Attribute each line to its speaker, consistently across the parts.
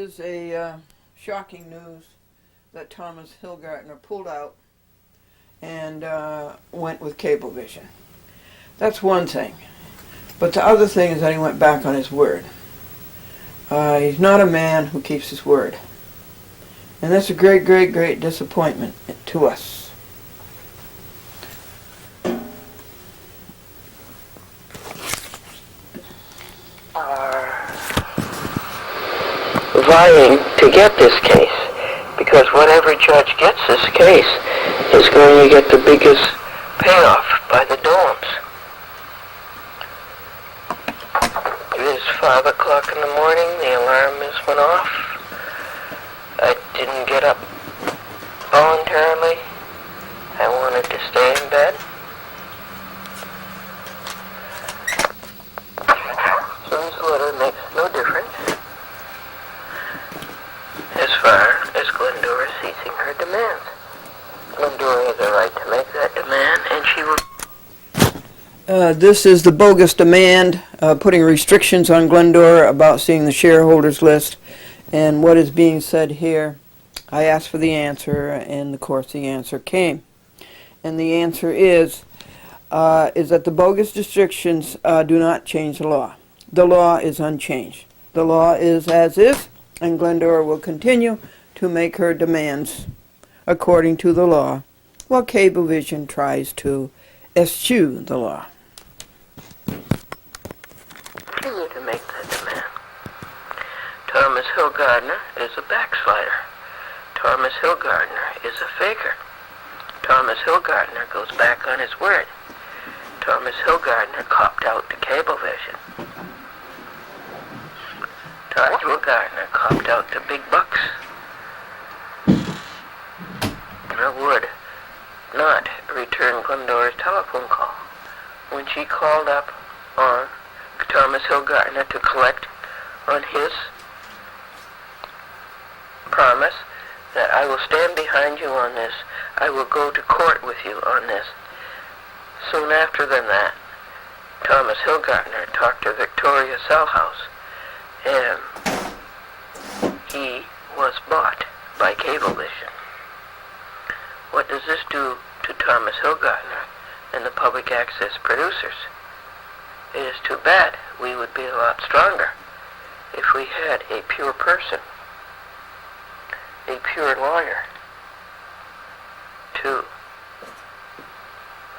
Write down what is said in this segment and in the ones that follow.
Speaker 1: is a shocking news that Thomas Hillgartner pulled out and went with cablevision. That's one thing. But the other thing is that he went back on his word. He's not a man who keeps his word. And that's a great, great, great disappointment to us.
Speaker 2: Are vying to get this case, because whatever judge gets this case is going to get the biggest payoff by the domes. It is 5 o'clock in the morning, the alarm has went off. I didn't get up voluntarily. I wanted to stay in bed. So this letter makes no difference as far as Glendora ceasing her demands. Glendora has a right to make that demand, and she will.
Speaker 1: This is the bogus demand, putting restrictions on Glendora about seeing the shareholders list. And what is being said here, I asked for the answer, and of course the answer came. And the answer is that the bogus restrictions do not change the law. The law is unchanged. The law is as is, and Glendora will continue to make her demands according to the law, while Cablevision tries to eschew the law.
Speaker 2: Continue to make that demand. Thomas Hillgartner is a backslider. Thomas Hillgartner is a faker. Thomas Hillgartner goes back on his word. Thomas Hillgartner copped out to Cablevision. Thomas Hillgartner copped out to big bucks. I would not return Glendora's telephone call when she called up on Thomas Hillgartner to collect on his promise that I will stand behind you on this. I will go to court with you on this. Soon after that, Thomas Hillgartner talked to Victoria Sellhouse, and he was bought by Cablevision. What does this do to Thomas Hillgartner and the public access producers? It is too bad. We would be a lot stronger if we had a pure person, a pure lawyer, to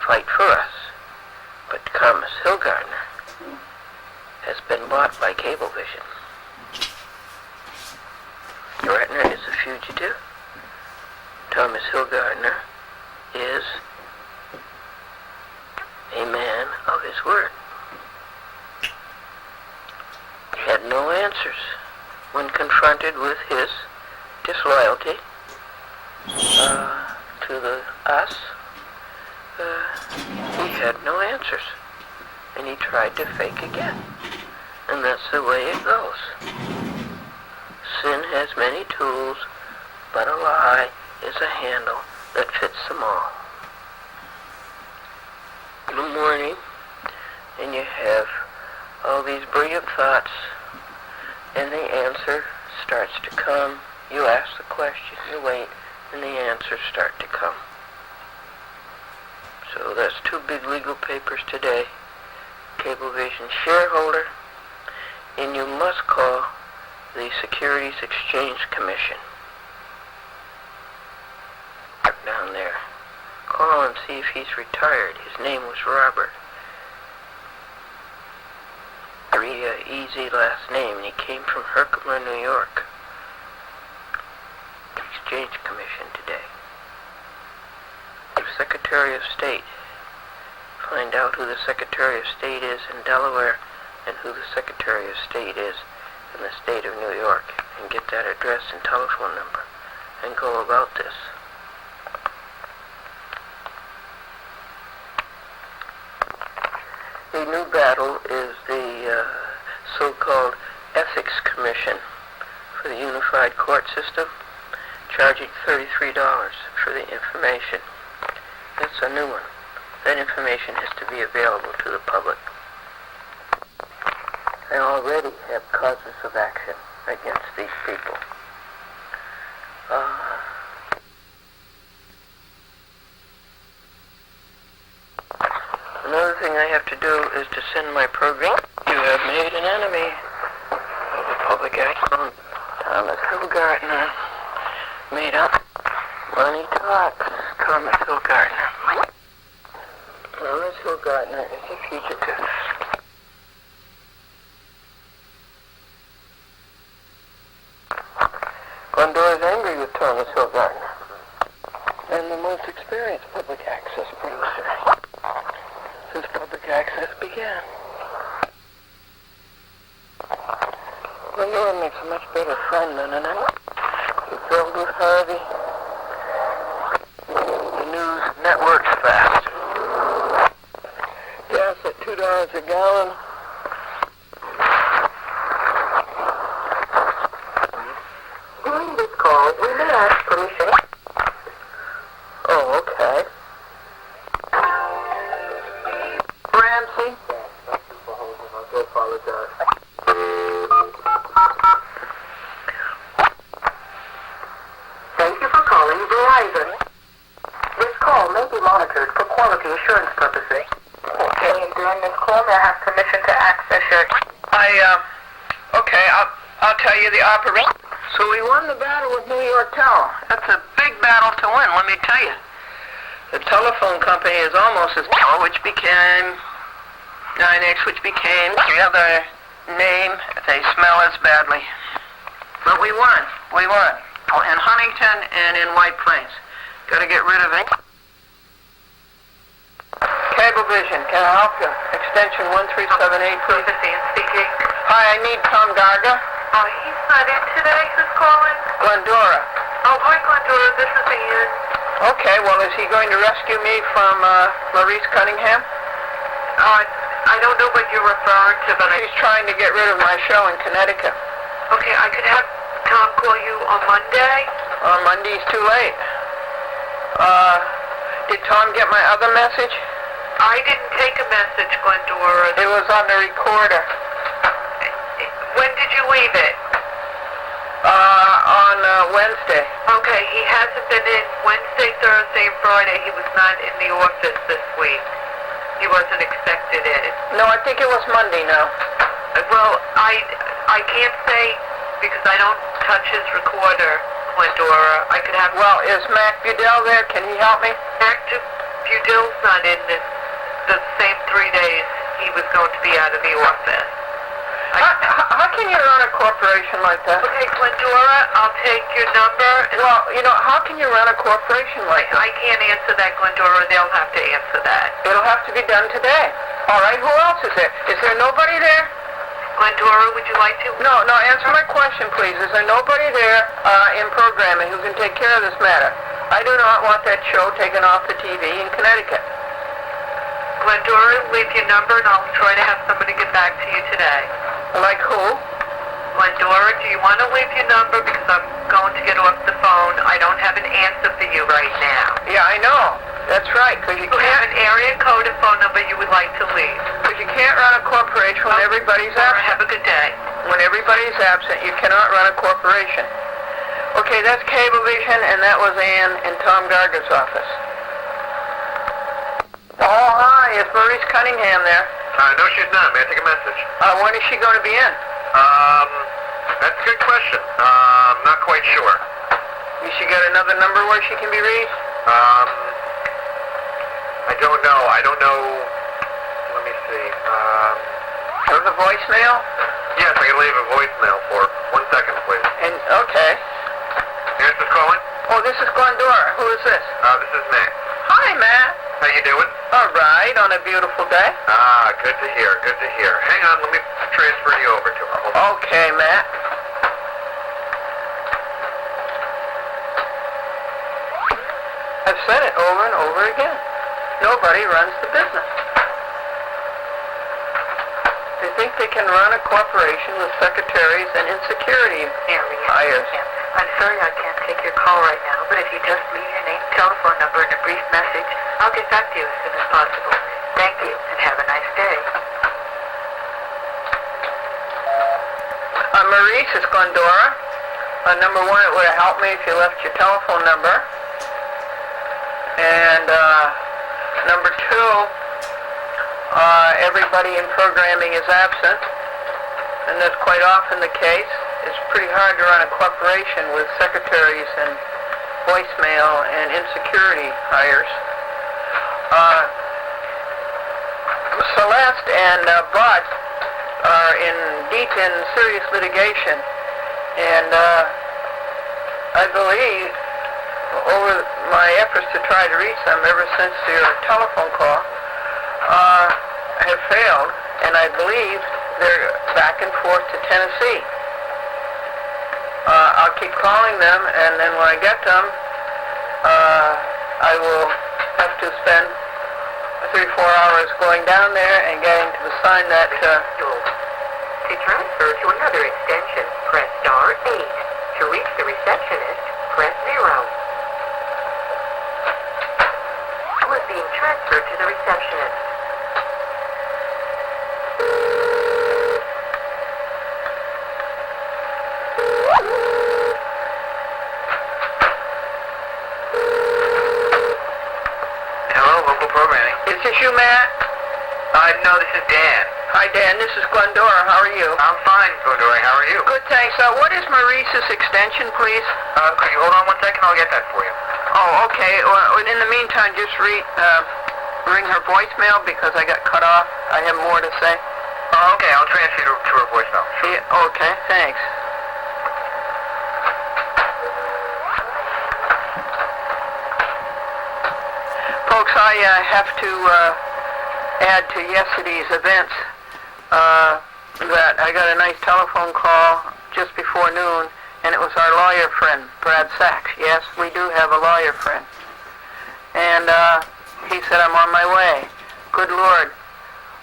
Speaker 2: fight for us. But Thomas Hillgartner has been bought by Cablevision. Gartner is a fugitive. Thomas Hillgartner is a man of his word. He had no answers when confronted with his disloyalty to us. He had no answers, and he tried to fake again. And that's the way it goes. Sin has many tools, but a lie is a handle that fits them all. In the morning, and you have all these brilliant thoughts, and the answer starts to come. You ask the question, you wait, and the answers start to come. So that's 2 big legal papers today. Cablevision shareholder, and you must call the Securities Exchange Commission. Down there. Call and see if he's retired. His name was Robert. Very easy last name, and he came from Herkimer, New York. Exchange Commission today. Secretary of State. Find out who the Secretary of State is in Delaware and who the Secretary of State is in the state of New York, and get that address and telephone number and go about this. The new battle is the so-called Ethics Commission for the Unified Court System, charging $33 for the information. That's a new one. That information has to be available to the public. I already have causes of action against these people. Another thing I have to do is to send my program. You have made an enemy of the public action. Thomas Hillgartner made up. Money talks. Thomas Hillgartner. Thomas Hillgartner is a fugitive. Glendora is angry with Thomas Hillgartner and the most experienced public access producer since public access began. Glendora makes a much better friend than an enemy. He's filled with Harvey. The news networks fast. Gas at $2 a gallon. During this call, we may ask permission. Oh, okay. Ramsey? I do apologize. Thank you for calling Verizon. This call may be monitored for quality assurance purposes. Okay, and during this call, may I have permission to access your... I'll tell you the operation. So we won the battle with New York Tower. That's a big battle to win, let me tell you. The telephone company is almost as tall, which became 9X, which became the other name. They smell as badly. But we won. We won. In Huntington and in White Plains. Got to get rid of it. Cablevision, can I help you? Extension 1378, please.
Speaker 3: This is Ian speaking.
Speaker 2: Hi, I need Tom Garga.
Speaker 3: Oh, he's not in today. Who's calling?
Speaker 2: Glendora.
Speaker 3: Oh, hi, Glendora. This is Ian.
Speaker 2: Okay, well, is he going to rescue me from Maurice Cunningham?
Speaker 3: I don't know what you're referring to, but
Speaker 2: He's trying to get rid of my show in Connecticut.
Speaker 3: Okay, I could have Tom call you on Monday.
Speaker 2: Monday's too late. Did Tom get my other message?
Speaker 3: I didn't take a message, Glendora.
Speaker 2: It was on the recorder.
Speaker 3: When did you leave it?
Speaker 2: On Wednesday.
Speaker 3: Okay, he hasn't been in Wednesday, Thursday, and Friday. He was not in the office this week. He wasn't expected in.
Speaker 2: No, I think it was Monday now.
Speaker 3: Well, I can't say because I don't touch his recorder, Glendora. I could have...
Speaker 2: Well, is Mac Budell there? Can he help me?
Speaker 3: Active Budill's not in the same 3 days he was going to be out of the office.
Speaker 2: How can you run a corporation like that?
Speaker 3: Okay, Glendora, I'll take your number.
Speaker 2: Well, how can you run a corporation like that?
Speaker 3: I can't answer that, Glendora. They'll have to answer that.
Speaker 2: It'll have to be done today. All right, who else is there? Is there nobody there?
Speaker 3: Glendora, would you like to...
Speaker 2: No, answer my question, please. Is there nobody there in programming who can take care of this matter? I do not want that show taken off the TV in Connecticut.
Speaker 3: Glendora, leave your number and I'll try to have somebody get back to you today.
Speaker 2: Like who?
Speaker 3: Glendora, do you want to leave your number because I'm going to get off the phone? I don't have an answer for you right now.
Speaker 2: Yeah, I know. That's right, because you
Speaker 3: Do you have
Speaker 2: can't...
Speaker 3: an area code and phone number you would like to leave?
Speaker 2: Because you can't run a corporation when everybody's
Speaker 3: Glendora,
Speaker 2: absent.
Speaker 3: have a good day.
Speaker 2: When everybody's absent, you cannot run a corporation. Okay, that's Cablevision, and that was Ann in Tom Garga's office. Oh, hi, is Maurice Cunningham there?
Speaker 4: No, she's not. May I take a message?
Speaker 2: When is she going to be in?
Speaker 4: That's a good question. I'm not quite sure.
Speaker 2: Has she got another number where she can be reached?
Speaker 4: I don't know. Let me see.
Speaker 2: Or the voicemail?
Speaker 4: Yes, I can leave a voicemail for her. 1 second, please.
Speaker 2: And, okay.
Speaker 4: Yes, who's calling?
Speaker 2: Oh, this is Glendora. Who is this?
Speaker 4: This is Matt.
Speaker 2: Hi, Matt.
Speaker 4: How you doing?
Speaker 2: All right, on a beautiful day.
Speaker 4: Good to hear, good to hear. Hang on, let me transfer you over to her. Hold on.
Speaker 2: Okay, Matt. I've said it over and over again. Nobody runs the business. They think they can run a corporation with secretaries and insecurity hires.
Speaker 3: I'm sorry I can't take your call right now, but if you just leave your name, telephone number, and a brief message, I'll get back to you as soon as possible. Thank you, and have a nice day.
Speaker 2: Maurice, it's Glendora. Number one, it would have helped me if you left your telephone number. And number two, everybody in programming is absent, and that's quite often the case. It's pretty hard to run a corporation with secretaries and voicemail and insecurity hires. Celeste and Bud are deep in serious litigation, and I believe over my efforts to try to reach them ever since your telephone call have failed, and I believe they're back and forth to Tennessee. I'll keep calling them, and then when I get them, I will have to spend 3-4 hours going down there and getting to sign that.
Speaker 3: To transfer to another extension, press star 8. To reach the receptionist, press 0. You are being transferred to the receptionist.
Speaker 4: Hello, local programming.
Speaker 2: Is this you, Matt?
Speaker 4: No, this is Dan.
Speaker 2: Hi, Dan. This is Glendora. How are you?
Speaker 4: I'm fine, Glendora. How are you?
Speaker 2: Good, thanks. What is Maurice's extension, please?
Speaker 4: Could you hold on 1 second? I'll get that for you.
Speaker 2: Oh, okay. Well, in the meantime, just ring her voicemail because I got cut off. I have more to say.
Speaker 4: Oh, okay. I'll transfer you to her voicemail. Sure.
Speaker 2: Yeah, okay, thanks. Folks, I have to add to yesterday's events that I got a nice telephone call just before noon, and it was our lawyer friend, Brad Sachs. Yes, we do have a lawyer friend. And he said, I'm on my way. Good Lord,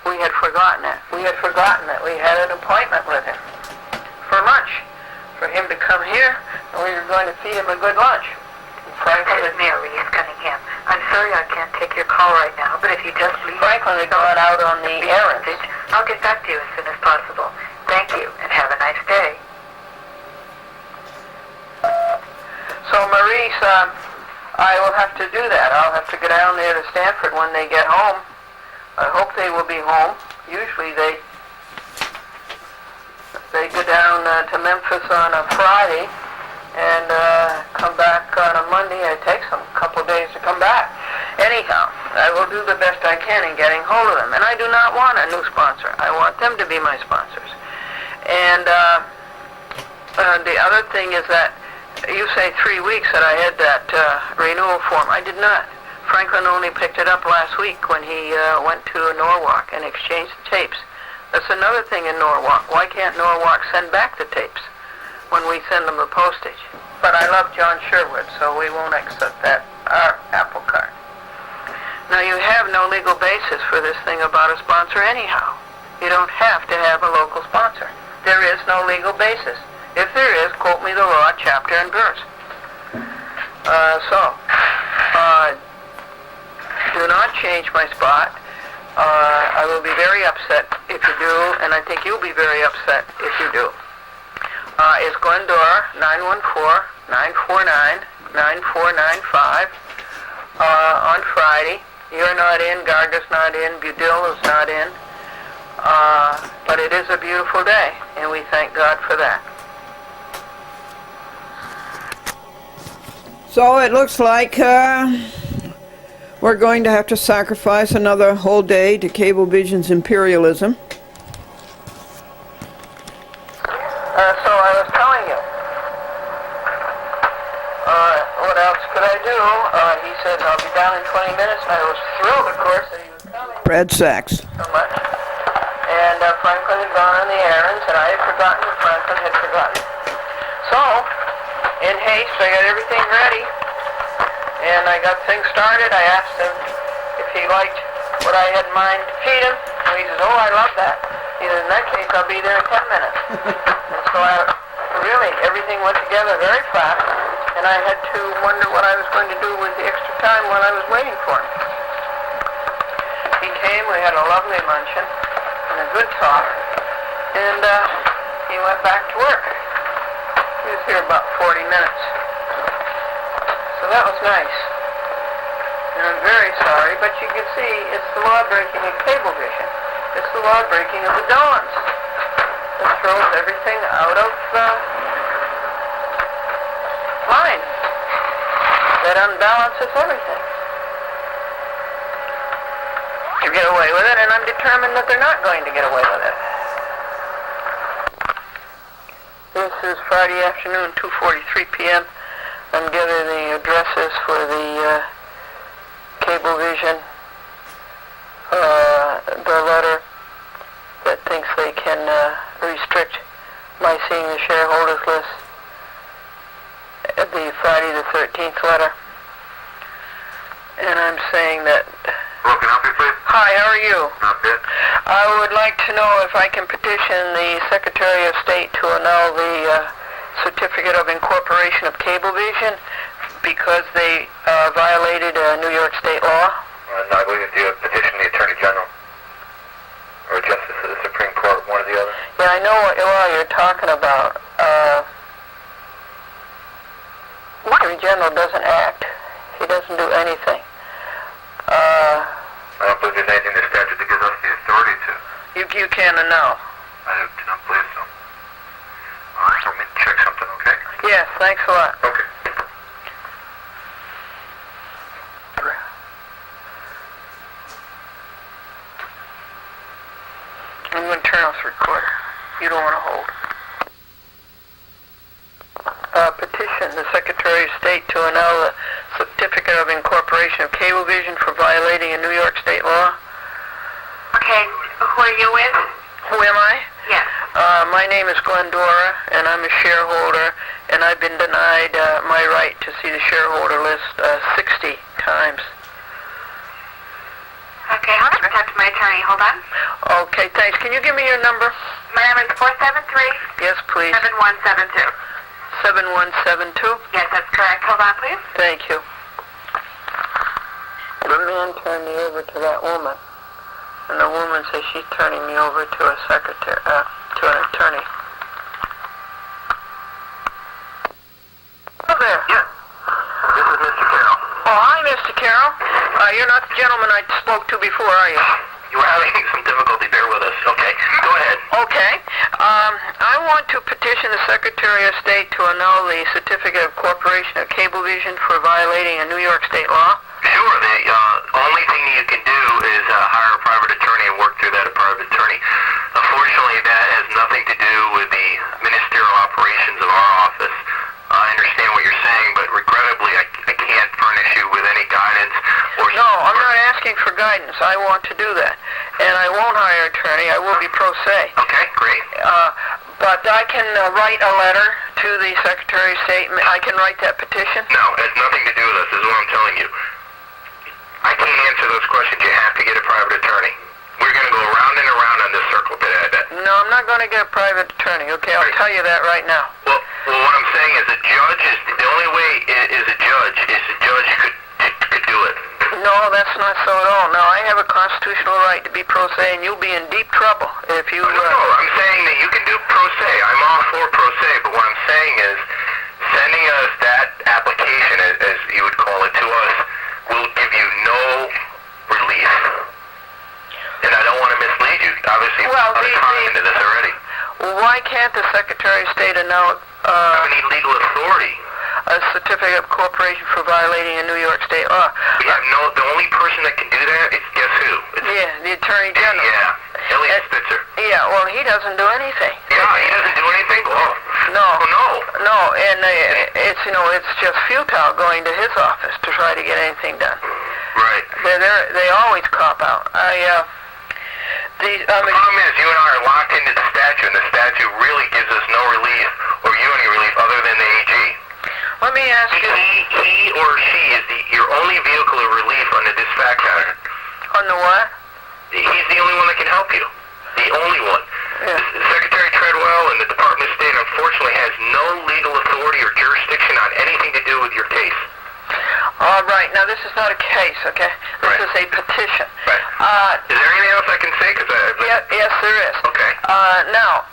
Speaker 2: we had forgotten it. We had forgotten that we had an appointment with him for lunch, for him to come here, and we were going to feed him a good lunch. Franklin
Speaker 3: This is Mary Cunningham. I'm sorry I can't take your call right now, but if you just leave
Speaker 2: Franklin had gone out on the errands.
Speaker 3: message, I'll get back to you as soon as possible. Thank you, and have a nice day.
Speaker 2: So, Maurice, I will have to do that. I'll have to go down there to Stanford when they get home. I hope they will be home. Usually they go down to Memphis on a Friday and come back on a Monday. It takes them a couple of days to come back. Anyhow, I will do the best I can in getting hold of them. And I do not want a new sponsor. I want them to be my sponsors. And the other thing is that you say 3 weeks that I had that renewal form. I did not. Franklin only picked it up last week when he went to Norwalk and exchanged the tapes. That's another thing in Norwalk. Why can't Norwalk send back the tapes when we send them the postage? But I love John Sherwood, so we won't accept that, our Apple card. Now, you have no legal basis for this thing about a sponsor anyhow. You don't have to have a local sponsor. There is no legal basis. If there is, quote me the law, chapter and verse. Do not change my spot. I will be very upset if you do, and I think you'll be very upset if you do. It's Glendora, 914-949-9495 on Friday. You're not in, Garga's not in, Budil is not in. But it is a beautiful day, and we thank God for that.
Speaker 1: So it looks like we're going to have to sacrifice another whole day to Cablevision's imperialism.
Speaker 2: So I was telling you, what else could I do? He said, I'll be down in 20 minutes, and I was thrilled, of course, that he was coming
Speaker 1: Brad Sachs.
Speaker 2: so much. And Franklin had gone on the errands, and I had forgotten, Franklin had forgotten. So, in haste, I got everything ready, and I got things started. I asked him if he liked what I had in mind to feed him, and he says, oh, I love that. He said, in that case, I'll be there in 10 minutes. And so really, everything went together very fast, and I had to wonder what I was going to do with the extra time while I was waiting for him. He came, we had a lovely luncheon, and a good talk, and he went back to work. He was here about 40 minutes. So that was nice. And I'm very sorry, but you can see it's the law breaking of cablevision. It's the law breaking of the Dons. It throws everything out of line. That unbalances everything. You get away with it, and I'm determined that they're not going to get away with it. This is Friday afternoon, 2:43 p.m. I'm gathering the addresses for the cablevision, the letter that thinks they can restrict my seeing the shareholders list, the Friday the 13th letter. And I'm saying that...
Speaker 4: Hello, can I help you, please?
Speaker 2: Hi, how are you?
Speaker 4: Not good.
Speaker 2: I would like to know if I can petition the Secretary of State to annul the Certificate of Incorporation of Cablevision because they violated New York State law.
Speaker 4: No, I believe you petition the Attorney General or Justice of the Supreme Court, one or the other.
Speaker 2: Yeah, I know what law you're talking about. The Attorney General doesn't act. He doesn't do anything.
Speaker 4: I don't believe there's anything in the statute that gives us the authority to.
Speaker 2: You can annul.
Speaker 4: I do not believe so. All right, let me check something, okay?
Speaker 2: Yes, thanks a lot.
Speaker 4: Okay.
Speaker 2: I'm going to turn off the recorder. You don't want to hold. Petition the Secretary of State to annul the Certificate of Incorporation of Cablevision for violating a New York State law.
Speaker 3: Okay, who are you with?
Speaker 2: Who am I?
Speaker 3: Yes.
Speaker 2: My name is Glendora, and I'm a shareholder, and I've been denied my right to see the shareholder list 60 times.
Speaker 3: Okay, hold on. I'm going to talk to my attorney. Hold on.
Speaker 2: Okay, thanks. Can you give me your number?
Speaker 3: My number is 473-7172.
Speaker 2: Yes, please. 7172?
Speaker 3: Yes, that's correct. Hold on, please.
Speaker 2: Thank you. The man turned me over to that woman, and the woman says she's turning me over to a secretary, to an attorney. Hello there.
Speaker 4: Yes. This is Mr. Carroll.
Speaker 2: Oh, hi, Mr. Carroll. You're not the gentleman I spoke to before, are you?
Speaker 4: You were having some difficulty. Bear with us. Okay. Go ahead.
Speaker 2: Okay. I want to petition the Secretary of State to annul the Certificate of Corporation of Cablevision for violating a New York State law.
Speaker 4: Sure. The only thing you can do is hire a private attorney and work through that private attorney. Unfortunately, that has nothing to do with the ministerial operations of our office. I understand what you're saying, but regrettably, I can't furnish you with any guidance or...
Speaker 2: No, I'm not asking for guidance. I want to do that. And I won't hire an attorney. I will be pro se.
Speaker 4: Okay, great.
Speaker 2: But I can write a letter to the Secretary of State. I can write that petition?
Speaker 4: No, it has nothing to do with us, is what I'm telling you. I can't answer those questions. You have to get a private attorney. We're going to go around and around on this circle today, I bet.
Speaker 2: No, I'm not going to get a private attorney, okay? I'll tell you that right now.
Speaker 4: Well, what I'm saying is a judge is... The only way is a judge could do it.
Speaker 2: No, that's not so at all. Now, I have a constitutional right to be pro se, and you'll be in deep trouble if you...
Speaker 4: No, I'm saying that you can do pro se. I'm all for pro se, but what I'm saying is sending us that application, as you would call it, to us will give you no relief. And I don't want to mislead you. Obviously,
Speaker 2: Well,
Speaker 4: we've put time into this already.
Speaker 2: Why can't the Secretary of State annul
Speaker 4: I need legal authority.
Speaker 2: a certificate of corporation for violating a New York State law?
Speaker 4: We have the only person that can do that is guess who?
Speaker 2: Yeah, the Attorney General.
Speaker 4: Yeah, Elliot Spitzer.
Speaker 2: Yeah, well, he doesn't do anything.
Speaker 4: Yeah, he doesn't do anything? Oh.
Speaker 2: No.
Speaker 4: Oh, no.
Speaker 2: No, and it's, it's just futile going to his office to try to get anything done.
Speaker 4: Right.
Speaker 2: They always cop out.
Speaker 4: The problem is you and I are locked into the statute, and the statute really gives us no relief, or you any relief, other than the AG.
Speaker 2: Let me ask you...
Speaker 4: He or she is your only vehicle of relief under this fact pattern.
Speaker 2: On the what?
Speaker 4: He's the only one that can help you. The only one.
Speaker 2: Yeah.
Speaker 4: Secretary Treadwell and the Department of State, unfortunately, has no legal authority or jurisdiction on anything to do with your case.
Speaker 2: All right. Right. Now, this is not a case, okay? This
Speaker 4: Right.
Speaker 2: is a petition.
Speaker 4: Right. Is there anything else I can say?
Speaker 2: Yes, there is.
Speaker 4: Okay.
Speaker 2: Now,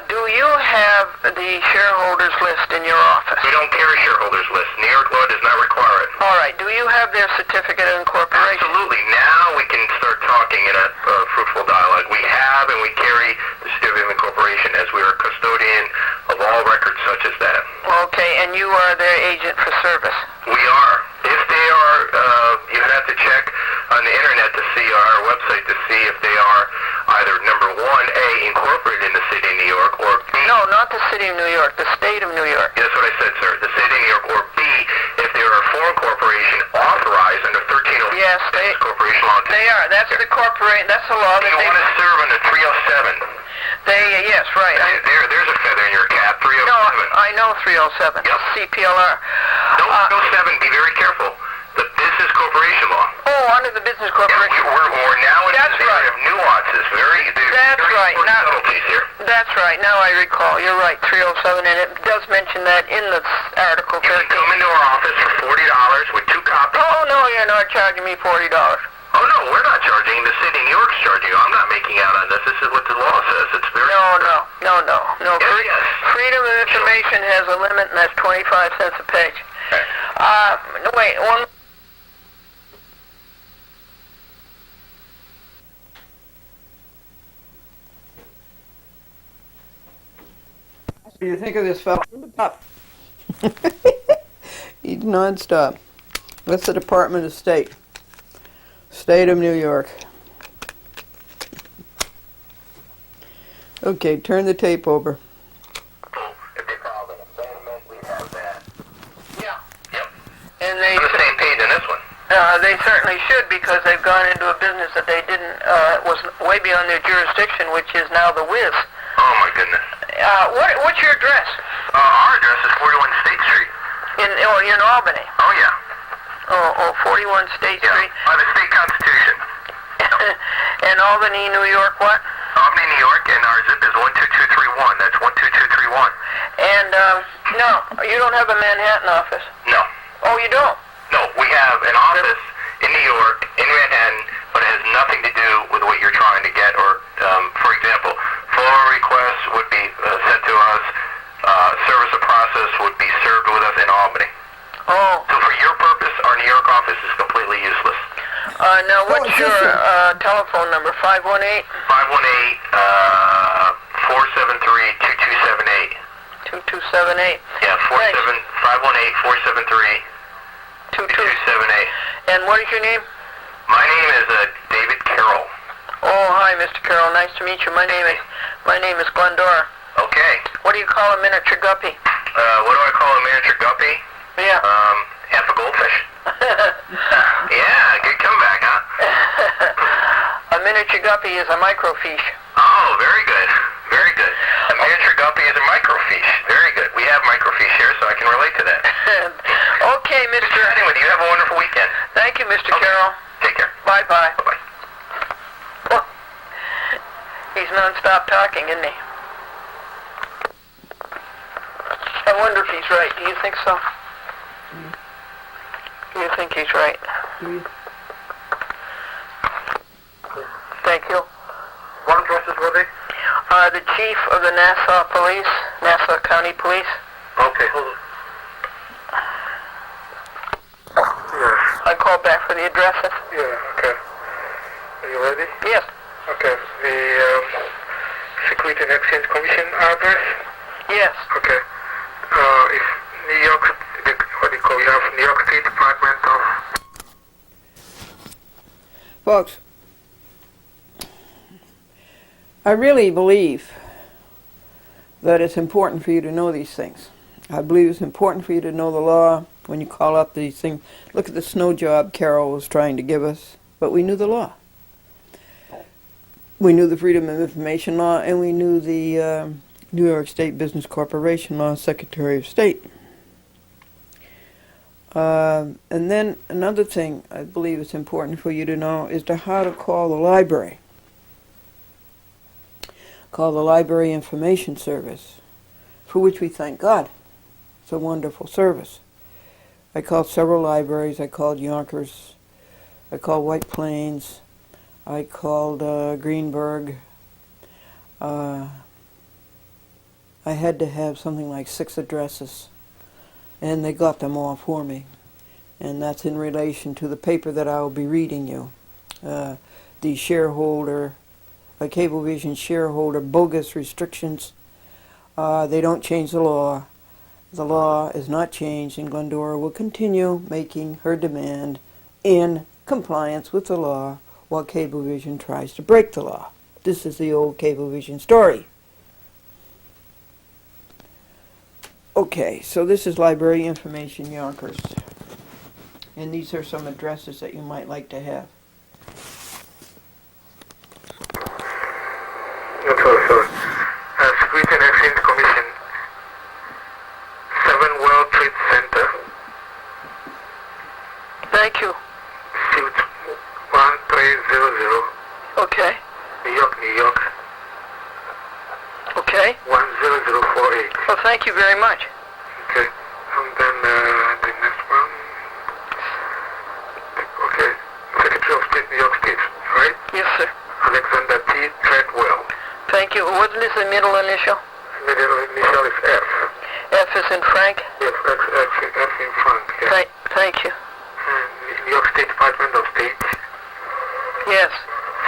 Speaker 2: do you have the shareholders list in your office?
Speaker 4: We don't carry shareholders list. New York law does not require it.
Speaker 2: All right. Do you have their certificate of incorporation?
Speaker 4: Absolutely. Now we can start talking in a fruitful dialogue. We have and we carry the certificate of incorporation as we are a custodian of all records such as that.
Speaker 2: Okay, and you are their agent for service.
Speaker 4: We are. If they are, you have to check on the internet to see our website to see if they are either number one, A, incorporated in the city of New York, or B.
Speaker 2: No, not the city of New York, the state of New York.
Speaker 4: That's what I said, sir. The city of New York, or B, if they are a foreign corporation authorized under 1304
Speaker 2: Yes,
Speaker 4: corporation law.
Speaker 2: They are. That's the corporate. That's the law
Speaker 4: Do
Speaker 2: that
Speaker 4: you
Speaker 2: they.
Speaker 4: want to serve under 307?
Speaker 2: Yes, right.
Speaker 4: There's a feather in your cap, 307.
Speaker 2: No, I know 307.
Speaker 4: Yep.
Speaker 2: CPLR.
Speaker 4: No, 307, be very careful. The business corporation law.
Speaker 2: Oh, under the business
Speaker 4: Yeah,
Speaker 2: corporation.
Speaker 4: we're now in
Speaker 2: That's
Speaker 4: the area
Speaker 2: right.
Speaker 4: of nuances.
Speaker 2: That's
Speaker 4: very
Speaker 2: right.
Speaker 4: important
Speaker 2: Now,
Speaker 4: subtleties here.
Speaker 2: that's right. Now I recall. You're right. 307, and it does mention that in the article.
Speaker 4: You can come into our office for $40 with 2 copies.
Speaker 2: Oh no, you're not charging me $40.
Speaker 4: Oh no, we're not charging. The city of New York's charging you. I'm not making out on this. This is what the law says. It's very
Speaker 2: No.
Speaker 4: Yes, yes.
Speaker 2: Freedom of information has a limit, and that's 25 cents a page.
Speaker 4: Okay.
Speaker 2: Wait, one.
Speaker 1: What do you think of this fellow? Stop. He's non-stop. That's the Department of State. State of New York. Okay, turn the tape over.
Speaker 4: If they filed an amendment, we have that.
Speaker 2: Yeah.
Speaker 4: Yep.
Speaker 2: And they
Speaker 4: On the same page on this one.
Speaker 2: they certainly should, because they've gone into a business that they didn't was way beyond their jurisdiction, which is now the Wiz.
Speaker 4: Oh my goodness.
Speaker 2: What's your address?
Speaker 4: Our address is 41 State Street.
Speaker 2: In Albany.
Speaker 4: Oh yeah.
Speaker 2: 41 State
Speaker 4: Yeah.
Speaker 2: Street.
Speaker 4: By the state constitution.
Speaker 2: And Albany, New York, what?
Speaker 4: Albany, New York, and our zip is 12231. That's 12231.
Speaker 2: And no, you don't have a Manhattan office.
Speaker 4: No.
Speaker 2: Oh, you don't?
Speaker 4: No, we have an office in New York, in Manhattan, but it has nothing to do with what you're trying to get. Or, for example, FOA requests would be sent to us. Service of process would be served with us in Albany.
Speaker 2: Oh.
Speaker 4: So for your purpose, our New York office is completely useless.
Speaker 2: Now, what's
Speaker 1: it's
Speaker 2: your
Speaker 1: just
Speaker 2: telephone number? 518?
Speaker 4: 518-473-2278.
Speaker 2: 2278.
Speaker 4: Yeah, 518-473-2278.
Speaker 2: 22. And what is your name?
Speaker 4: My name is David Carroll.
Speaker 2: Oh, hi, Mr. Carroll. Nice to meet you. My name is Glendora.
Speaker 4: Okay.
Speaker 2: What do you call a miniature guppy?
Speaker 4: What do I call a miniature guppy?
Speaker 2: Yeah.
Speaker 4: Half a goldfish. Yeah, good comeback, huh?
Speaker 2: A miniature guppy is a microfiche.
Speaker 4: Oh, very good. Very good. A miniature guppy is a microfiche. Very good. We have microfiche here, so I can relate to that.
Speaker 2: Okay, Mr.
Speaker 4: Anyway, you have a wonderful weekend.
Speaker 2: Thank you, Mr.
Speaker 4: Okay.
Speaker 2: Carroll.
Speaker 4: Take care.
Speaker 2: Bye-bye.
Speaker 4: Bye-bye.
Speaker 2: Oh, he's non-stop talking, isn't he? I wonder if he's right. Do you think so? Do you think he's right? Thank you.
Speaker 4: What addresses were they?
Speaker 2: The chief of the Nassau Police, Nassau County Police.
Speaker 4: Okay, hold on. Yeah.
Speaker 2: I called back for the addresses.
Speaker 4: Yeah, okay. Are you ready?
Speaker 2: Yes.
Speaker 4: Okay. The Security and Exchange Commission address?
Speaker 2: Yes.
Speaker 4: Okay. It's New York, what do you call it? You have New York State Department of...
Speaker 1: Folks, I really believe that it's important for you to know these things. I believe it's important for you to know the law when you call up these things. Look at the snow job Carol was trying to give us, but we knew the law. We knew the Freedom of Information law, and we knew the New York State Business Corporation law, Secretary of State. And then another thing I believe it's important for you to know is how to call the library. Call the Library Information Service, for which we thank God. It's a wonderful service. I called several libraries. I called Yonkers. I called White Plains. I called Greenberg. I had to have something like 6 addresses, and they got them all for me. And that's in relation to the paper that I will be reading you. The shareholder, Cablevision shareholder bogus restrictions. They don't change the law. The law is not changed, and Glendora will continue making her demand in compliance with the law while Cablevision tries to break the law. This is the old Cablevision story. Okay, so this is library information, Yonkers. And these are some addresses that you might like to have.
Speaker 4: Security and Exchange Commission, 7 World Trade Center,
Speaker 2: Thank you.
Speaker 4: Suite 1300,
Speaker 2: Okay.
Speaker 4: New York, New York,
Speaker 2: Okay.
Speaker 4: 10048.
Speaker 2: Well, thank you very much.
Speaker 4: Okay, and then the next one. Okay, Secretary of State, New York State, right?
Speaker 2: Yes, sir.
Speaker 4: Alexander T. Treadwell.
Speaker 2: Thank you. What is the middle initial?
Speaker 4: Middle initial is F.
Speaker 2: F is in Frank?
Speaker 4: Yes, F in Frank. Yes.
Speaker 2: Thank you.
Speaker 4: And New York State Department of State,
Speaker 2: Yes.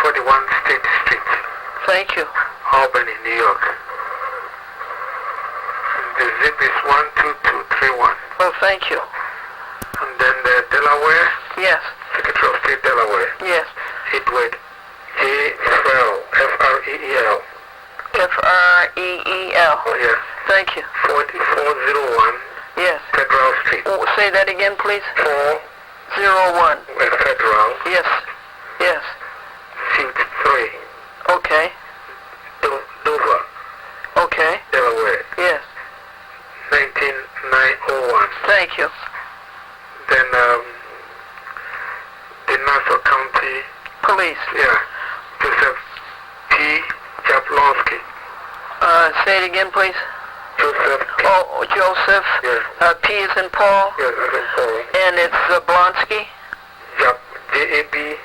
Speaker 4: 41 State Street,
Speaker 2: Thank you.
Speaker 4: Albany, New York. The zip is 12231.
Speaker 2: Well, thank you.
Speaker 4: And then the Delaware,
Speaker 2: Yes.
Speaker 4: Secretary of State, Delaware.
Speaker 2: Yes.
Speaker 4: Edward J. Freel, F-R-E-E-L.
Speaker 2: F-R-E-E-L.
Speaker 4: Oh, yes.
Speaker 2: Thank you.
Speaker 4: 4401
Speaker 2: Yes.
Speaker 4: Federal Street.
Speaker 2: Oh, say that again, please.
Speaker 4: 401 Federal,
Speaker 2: Yes. Yes.
Speaker 4: Suite 3,
Speaker 2: Okay.
Speaker 4: Dover,
Speaker 2: Okay.
Speaker 4: Delaware,
Speaker 2: Yes.
Speaker 4: 19901.
Speaker 2: Thank you.
Speaker 4: Then the Nassau County,
Speaker 2: Police.
Speaker 4: yeah, Joseph P. Jablonski.
Speaker 2: Say it again, please.
Speaker 4: Joseph P.
Speaker 2: Oh, Joseph.
Speaker 4: Yes.
Speaker 2: P is in Paul.
Speaker 4: Yes, I think so.
Speaker 2: And it's Blonsky.
Speaker 4: J-A-B.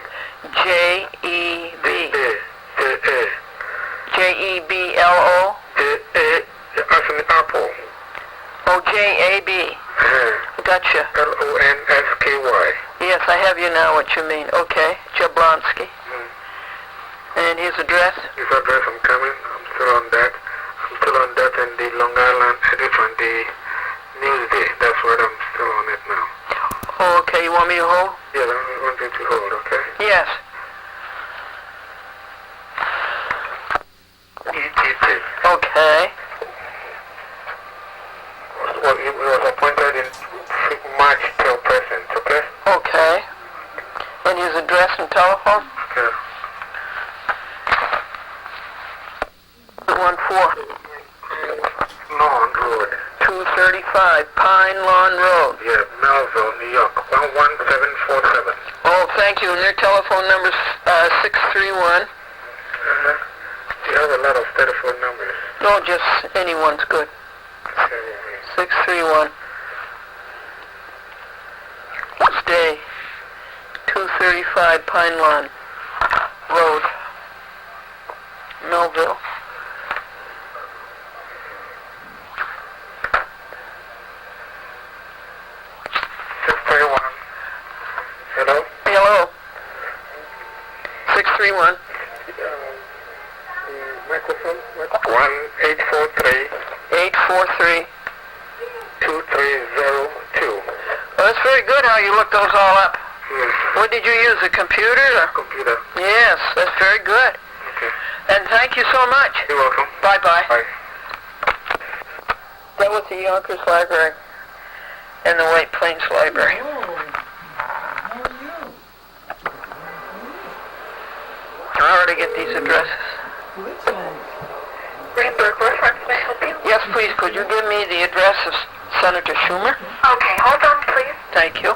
Speaker 2: J-E-B.
Speaker 4: J-A.
Speaker 2: J-E-B-L-O.
Speaker 4: J-A. As in apple.
Speaker 2: Oh, J-A-B. Gotcha.
Speaker 4: L-O-N-S-K-Y.
Speaker 2: Yes, I have you now what you mean. Okay. Jablonski. And his address?
Speaker 4: His address, I'm coming. I'm still on that. And the Long Island edition, the Newsday. That's what I'm still on it now.
Speaker 2: Oh, okay. You want me to hold?
Speaker 4: Yeah, I want you to hold, okay?
Speaker 2: Yes.
Speaker 4: E.T.T.
Speaker 2: Okay.
Speaker 4: Well, he was appointed in March till present, okay?
Speaker 2: Okay. And his address and telephone?
Speaker 4: Yeah.
Speaker 2: 14.
Speaker 4: Lawn Road.
Speaker 2: 235 Pine Lawn Road.
Speaker 4: Yeah, Melville, New York, 11747.
Speaker 2: Oh, thank you. And your telephone number's 631.
Speaker 4: You have a lot of telephone numbers.
Speaker 2: No, just anyone's good. 631. Stay. 235 Pine Lawn Road. Melville.
Speaker 4: Hello?
Speaker 2: Hello. 631.
Speaker 4: Microphone? 1843
Speaker 2: 843.
Speaker 4: 2302.
Speaker 2: Well, that's very good how you looked those all up.
Speaker 4: Yes.
Speaker 2: What did you use, a computer? Or?
Speaker 4: Computer.
Speaker 2: Yes, that's very good.
Speaker 4: Okay.
Speaker 2: And thank you so much.
Speaker 4: You're welcome.
Speaker 2: Bye-bye.
Speaker 4: Bye.
Speaker 2: That was the Yonkers Library and the White Plains Library. I already get these addresses.
Speaker 3: Greenberg reference, may I help you?
Speaker 2: Yes, please, could you give me the address of Senator Schumer?
Speaker 3: Okay, hold on, please.
Speaker 2: Thank you.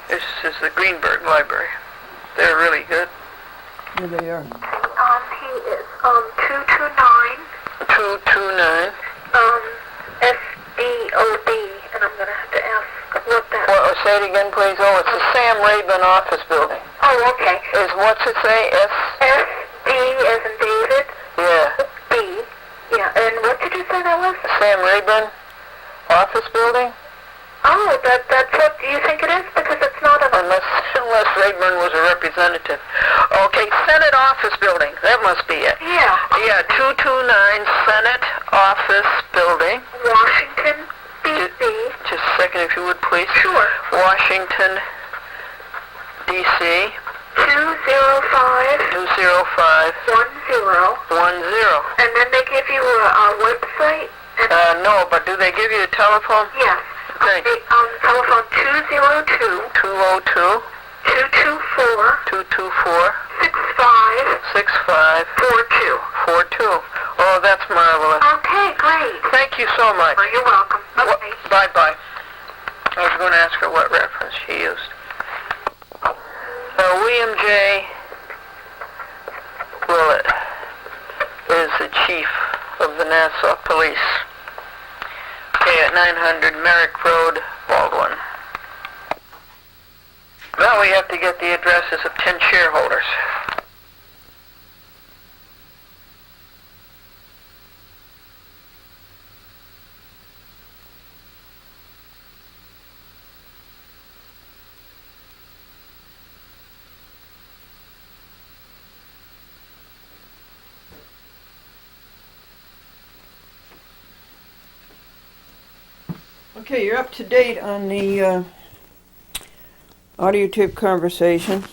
Speaker 2: This is the Greenberg Library. They're really good.
Speaker 1: Here they are.
Speaker 3: He is 229
Speaker 2: 229
Speaker 3: SBOD
Speaker 2: Say it again, please. Oh, it's the Sam Rayburn office building.
Speaker 3: Oh, okay.
Speaker 2: Is what's it say?
Speaker 3: S-D as in David?
Speaker 2: Yeah.
Speaker 3: B. Yeah, and what did you say that was?
Speaker 2: Sam Rayburn office building?
Speaker 3: Oh, that's what you think it is? Because it's not a...
Speaker 2: Unless Rayburn was a representative. Okay, Senate office building. That must be it.
Speaker 3: Yeah.
Speaker 2: Yeah, 229 Senate office building.
Speaker 3: Washington, D.C.
Speaker 2: Just a second, if you would, please.
Speaker 3: Sure.
Speaker 2: Washington, D.C.
Speaker 3: 205
Speaker 2: 205
Speaker 3: 10. And then they give you a website? And
Speaker 2: No, but do they give you a telephone?
Speaker 3: yes.
Speaker 2: Okay.
Speaker 3: Telephone 202
Speaker 2: 202
Speaker 3: 224
Speaker 2: 224
Speaker 3: 6542.
Speaker 2: 6542. Oh, that's marvelous.
Speaker 3: Okay, great.
Speaker 2: Thank you so much.
Speaker 3: Well, you're welcome. Okay.
Speaker 2: Bye-bye. I was going to ask her what reference she used. William J. Willett is the chief of the Nassau Police. Okay, at 900 Merrick Road, Baldwin. Now we have to get the addresses of 10 shareholders.
Speaker 1: Okay, you're up to date on the audio tape conversation.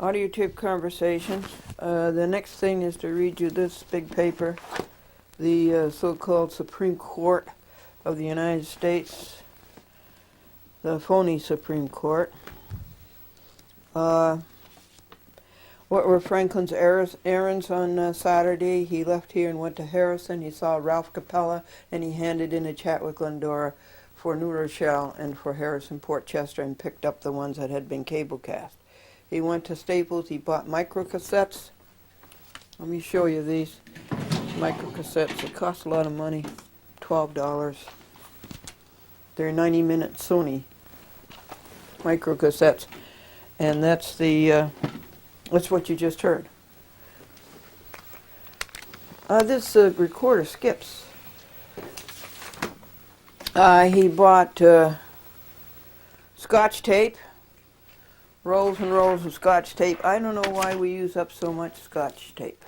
Speaker 1: Audio tape conversations. The next thing is to read you this big paper, the so-called Supreme Court of the United States, the phony Supreme Court. What were Franklin's errands on Saturday? He left here and went to Harrison. He saw Ralph Capella, and he handed in a chat with Glendora for New Rochelle and for Harrison Port Chester and picked up the ones that had been cablecast. He went to Staples. He bought microcassettes. Let me show you these microcassettes. They cost a lot of money, $12. They're 90-minute Sony microcassettes, and that's the that's what you just heard. This recorder skips. He bought Scotch tape, rolls and rolls of Scotch tape. I don't know why we use up so much Scotch tape.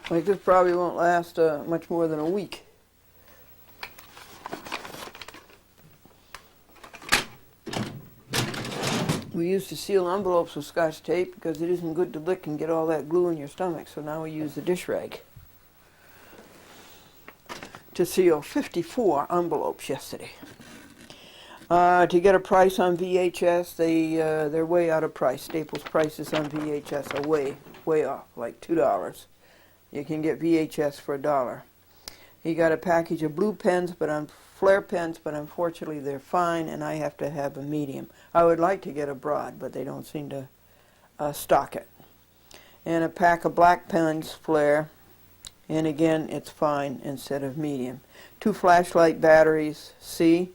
Speaker 1: Like this probably won't last much more than a week. We used to seal envelopes with Scotch tape because it isn't good to lick and get all that glue in your stomach, so now we use the dish rag to seal 54 envelopes yesterday. To get a price on VHS, they're way out of price. Staples prices on VHS are way off, like $2. You can get VHS for $1. He got a package of blue pens, flare pens, but unfortunately they're fine, and I have to have a medium. I would like to get a broad, but they don't seem to stock it. And a pack of black pens, flare, and again it's fine instead of medium. 2 flashlight batteries, C.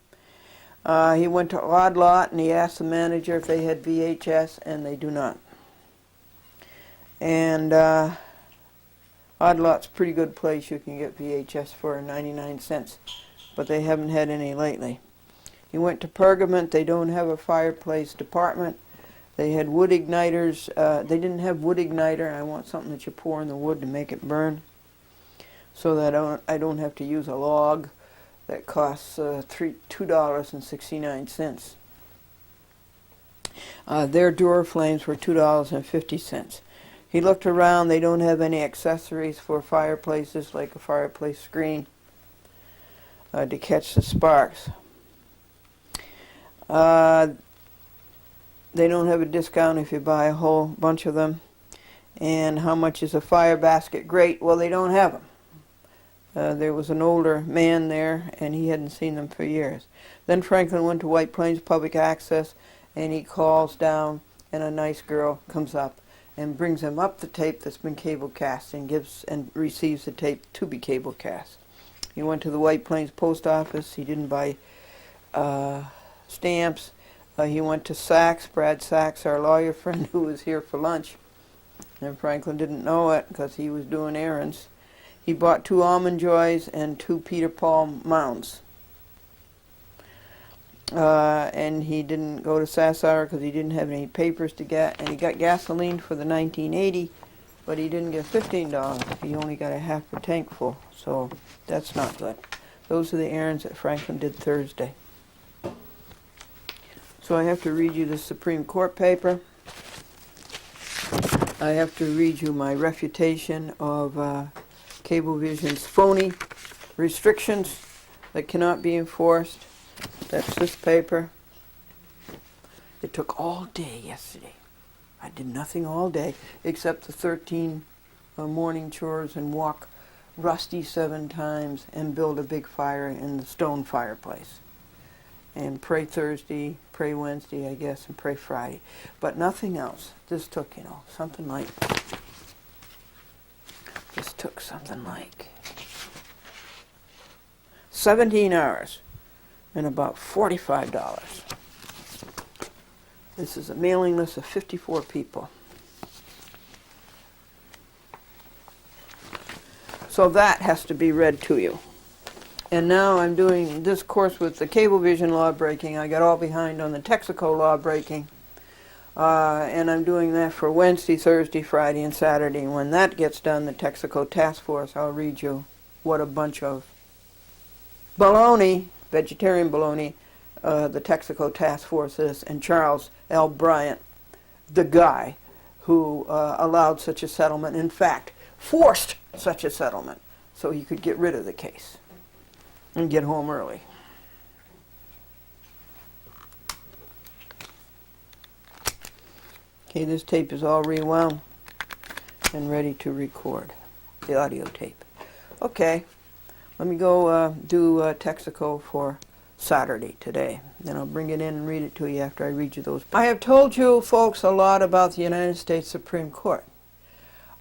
Speaker 1: He went to Odd Lot and he asked the manager if they had VHS, and they do not. And Odd Lot's a pretty good place. You can get VHS for 99 cents, but they haven't had any lately. He went to Pergament. They don't have a fireplace department. They had wood igniters. They didn't have wood igniter. I want something that you pour in the wood to make it burn, so that I don't have to use a log that costs $2.69. Their Duraflames were $2.50. He looked around. They don't have any accessories for fireplaces, like a fireplace screen to catch the sparks. They don't have a discount if you buy a whole bunch of them. And how much is a fire basket grate? Well, they don't have them. There was an older man there, and he hadn't seen them for years. Then Franklin went to White Plains Public Access, and he calls down, and a nice girl comes up and brings him up the tape that's been cable cast and receives the tape to be cable cast. He went to the White Plains Post Office. He didn't buy stamps. He went to Sachs, Brad Sachs, our lawyer friend, who was here for lunch. And Franklin didn't know it because he was doing errands. He bought 2 Almond Joys and 2 Peter Paul Mounds. And he didn't go to Sassar because he didn't have any papers to get. And he got gasoline for the 1980, but he didn't get $15. He only got a half a tank full, so that's not good. Those are the errands that Franklin did Thursday. So I have to read you the Supreme Court paper. I have to read you my refutation of Cablevision's phony restrictions that cannot be enforced. That's this paper. It took all day yesterday. I did nothing all day except the 13 morning chores and walk Rusty 7 times and build a big fire in the stone fireplace. And pray Thursday, pray Wednesday, I guess, and pray Friday. But nothing else. This took, something like 17 hours and about $45. This is a mailing list of 54 people. So that has to be read to you. And now I'm doing this course with the Cablevision law breaking. I got all behind on the Texaco law breaking. And I'm doing that for Wednesday, Thursday, Friday, and Saturday. And when that gets done, the Texaco Task Force, I'll read you what a bunch of baloney, vegetarian baloney, the Texaco Task Force is, and Charles L. Bryant, the guy who allowed such a settlement, in fact, forced such a settlement so he could get rid of the case and get home early. Okay, this tape is all rewound and ready to record, the audio tape. Okay, let me go do Texaco for Saturday today. Then I'll bring it in and read it to you after I read you those. I have told you folks a lot about the United States Supreme Court.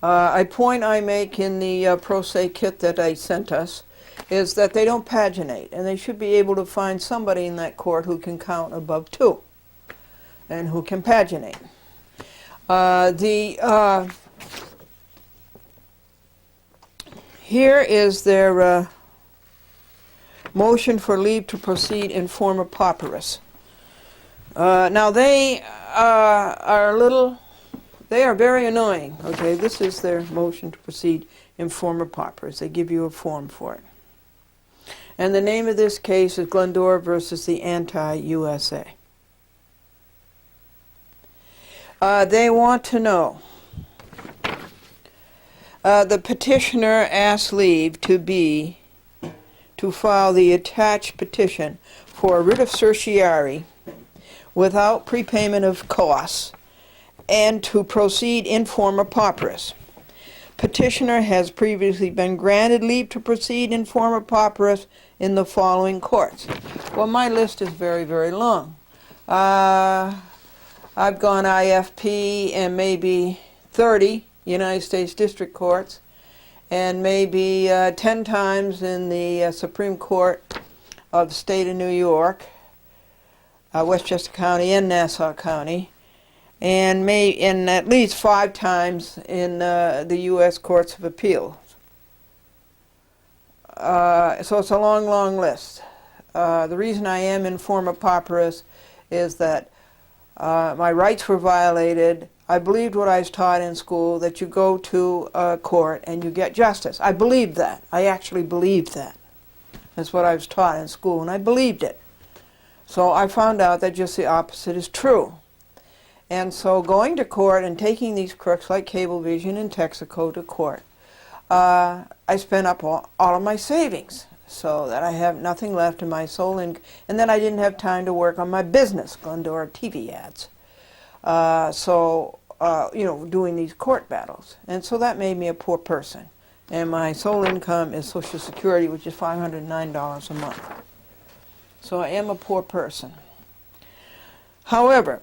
Speaker 1: A point I make in the pro se kit that I sent us is that they don't paginate, and they should be able to find somebody in that court who can count above 2 and who can paginate. Here is their motion for leave to proceed in forma pauperis. Now they are a little, They are very annoying, okay? This is their motion to proceed in form of paupers. They give you a form for it. And the name of this case is Glendora versus the Anti-USA. They want to know, the petitioner asks leave to file the attached petition for a writ of certiorari without prepayment of costs and to proceed in forma pauperis. Petitioner has previously been granted leave to proceed in forma pauperis in the following courts. Well, my list is very, very long. I've gone IFP and maybe 30 United States District Courts and maybe 10 times in the Supreme Court of the State of New York, Westchester County and Nassau County, and at least 5 times in the U.S. Courts of Appeal. So it's a long, long list. The reason I am in forma pauperis is that my rights were violated. I believed what I was taught in school, that you go to a court and you get justice. I believed that. I actually believed that. That's what I was taught in school, and I believed it. So I found out that just the opposite is true. And so going to court and taking these crooks like Cablevision and Texaco to court, I spent up all of my savings so that I have nothing left in my sole income. And then I didn't have time to work on my business, Glendora TV ads. Doing these court battles. And so that made me a poor person. And my sole income is Social Security, which is $509 a month. So I am a poor person. However,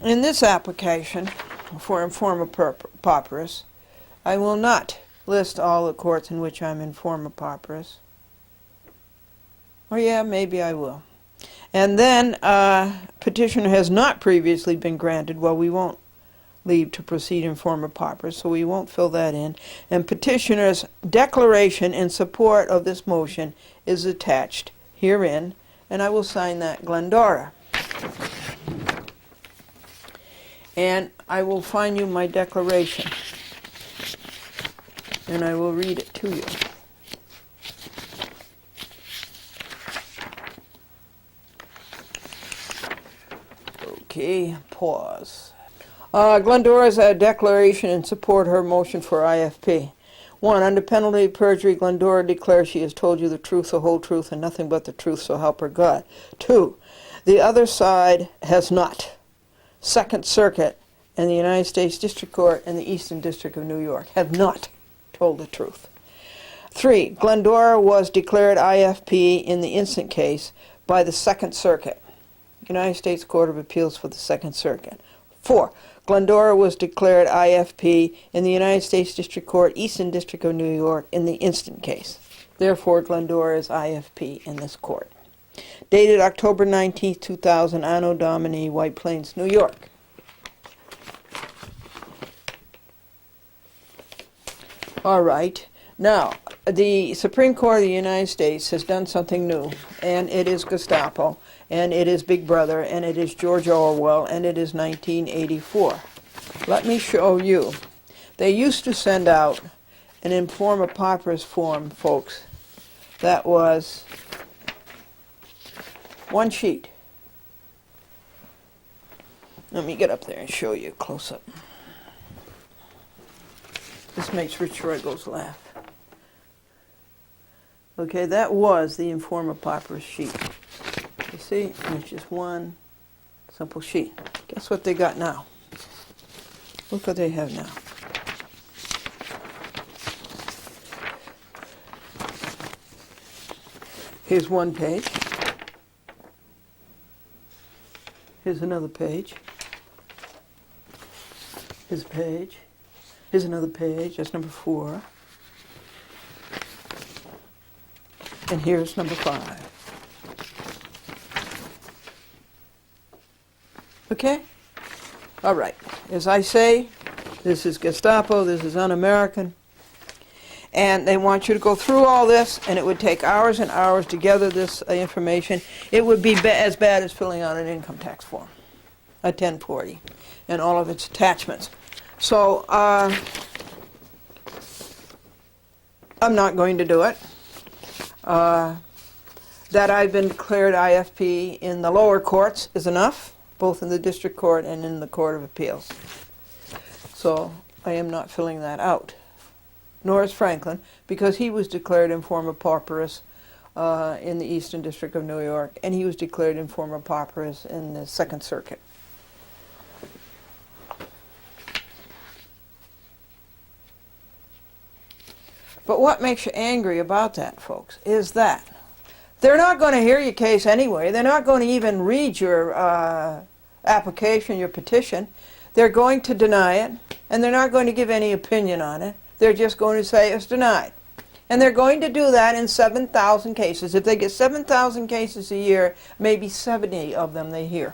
Speaker 1: in this application for informa pauperis, I will not list all the courts in which I'm informa pauperis. Or yeah, maybe I will. And then petitioner has not previously been granted, well, we won't leave to proceed in forma pauperis, so we won't fill that in. And petitioner's declaration in support of this motion is attached herein, and I will sign that Glendora. And I will find you my declaration, and I will read it to you. Okay, pause. Glendora's declaration in support of her motion for IFP. 1. Under penalty of perjury, Glendora declares she has told you the truth, the whole truth, and nothing but the truth, so help her God. 2. The other side has not. Second Circuit and the United States District Court and the Eastern District of New York have not told the truth. 3. Glendora was declared IFP in the instant case by the Second Circuit, United States Court of Appeals for the Second Circuit. 4. Glendora was declared IFP in the United States District Court, Eastern District of New York, in the instant case. Therefore, Glendora is IFP in this court. Dated October 19, 2000, Anno Domini, White Plains, New York. All right. Now, the Supreme Court of the United States has done something new, and it is Gestapo, and it is Big Brother, and it is George Orwell, and it is 1984. Let me show you. They used to send out an informa pauperis form, folks, that was one sheet. Let me get up there and show you close up. This makes Rich Regal's laugh. Okay, that was the informa pauperis sheet. You see, and it's just one simple sheet. Guess what they got now? Look what they have now. Here's one page. Here's another page. Here's a page. Here's another page. That's number 4. And here's number 5. Okay? All right. As I say, this is Gestapo, this is un-American, and they want you to go through all this, and it would take hours and hours to gather this information. It would be as bad as filling out an income tax form, a 1040, and all of its attachments. So, I'm not going to do it. That I've been declared IFP in the lower courts is enough, both in the district court and in the Court of Appeals. So I am not filling that out. Nor is Franklin, because he was declared informa pauperis in the Eastern District of New York, and he was declared informa pauperis in the Second Circuit. But what makes you angry about that, folks, is that they're not going to hear your case anyway. They're not going to even read your application, your petition. They're going to deny it, and they're not going to give any opinion on it. They're just going to say it's denied. And they're going to do that in 7,000 cases. If they get 7,000 cases a year, maybe 70 of them they hear.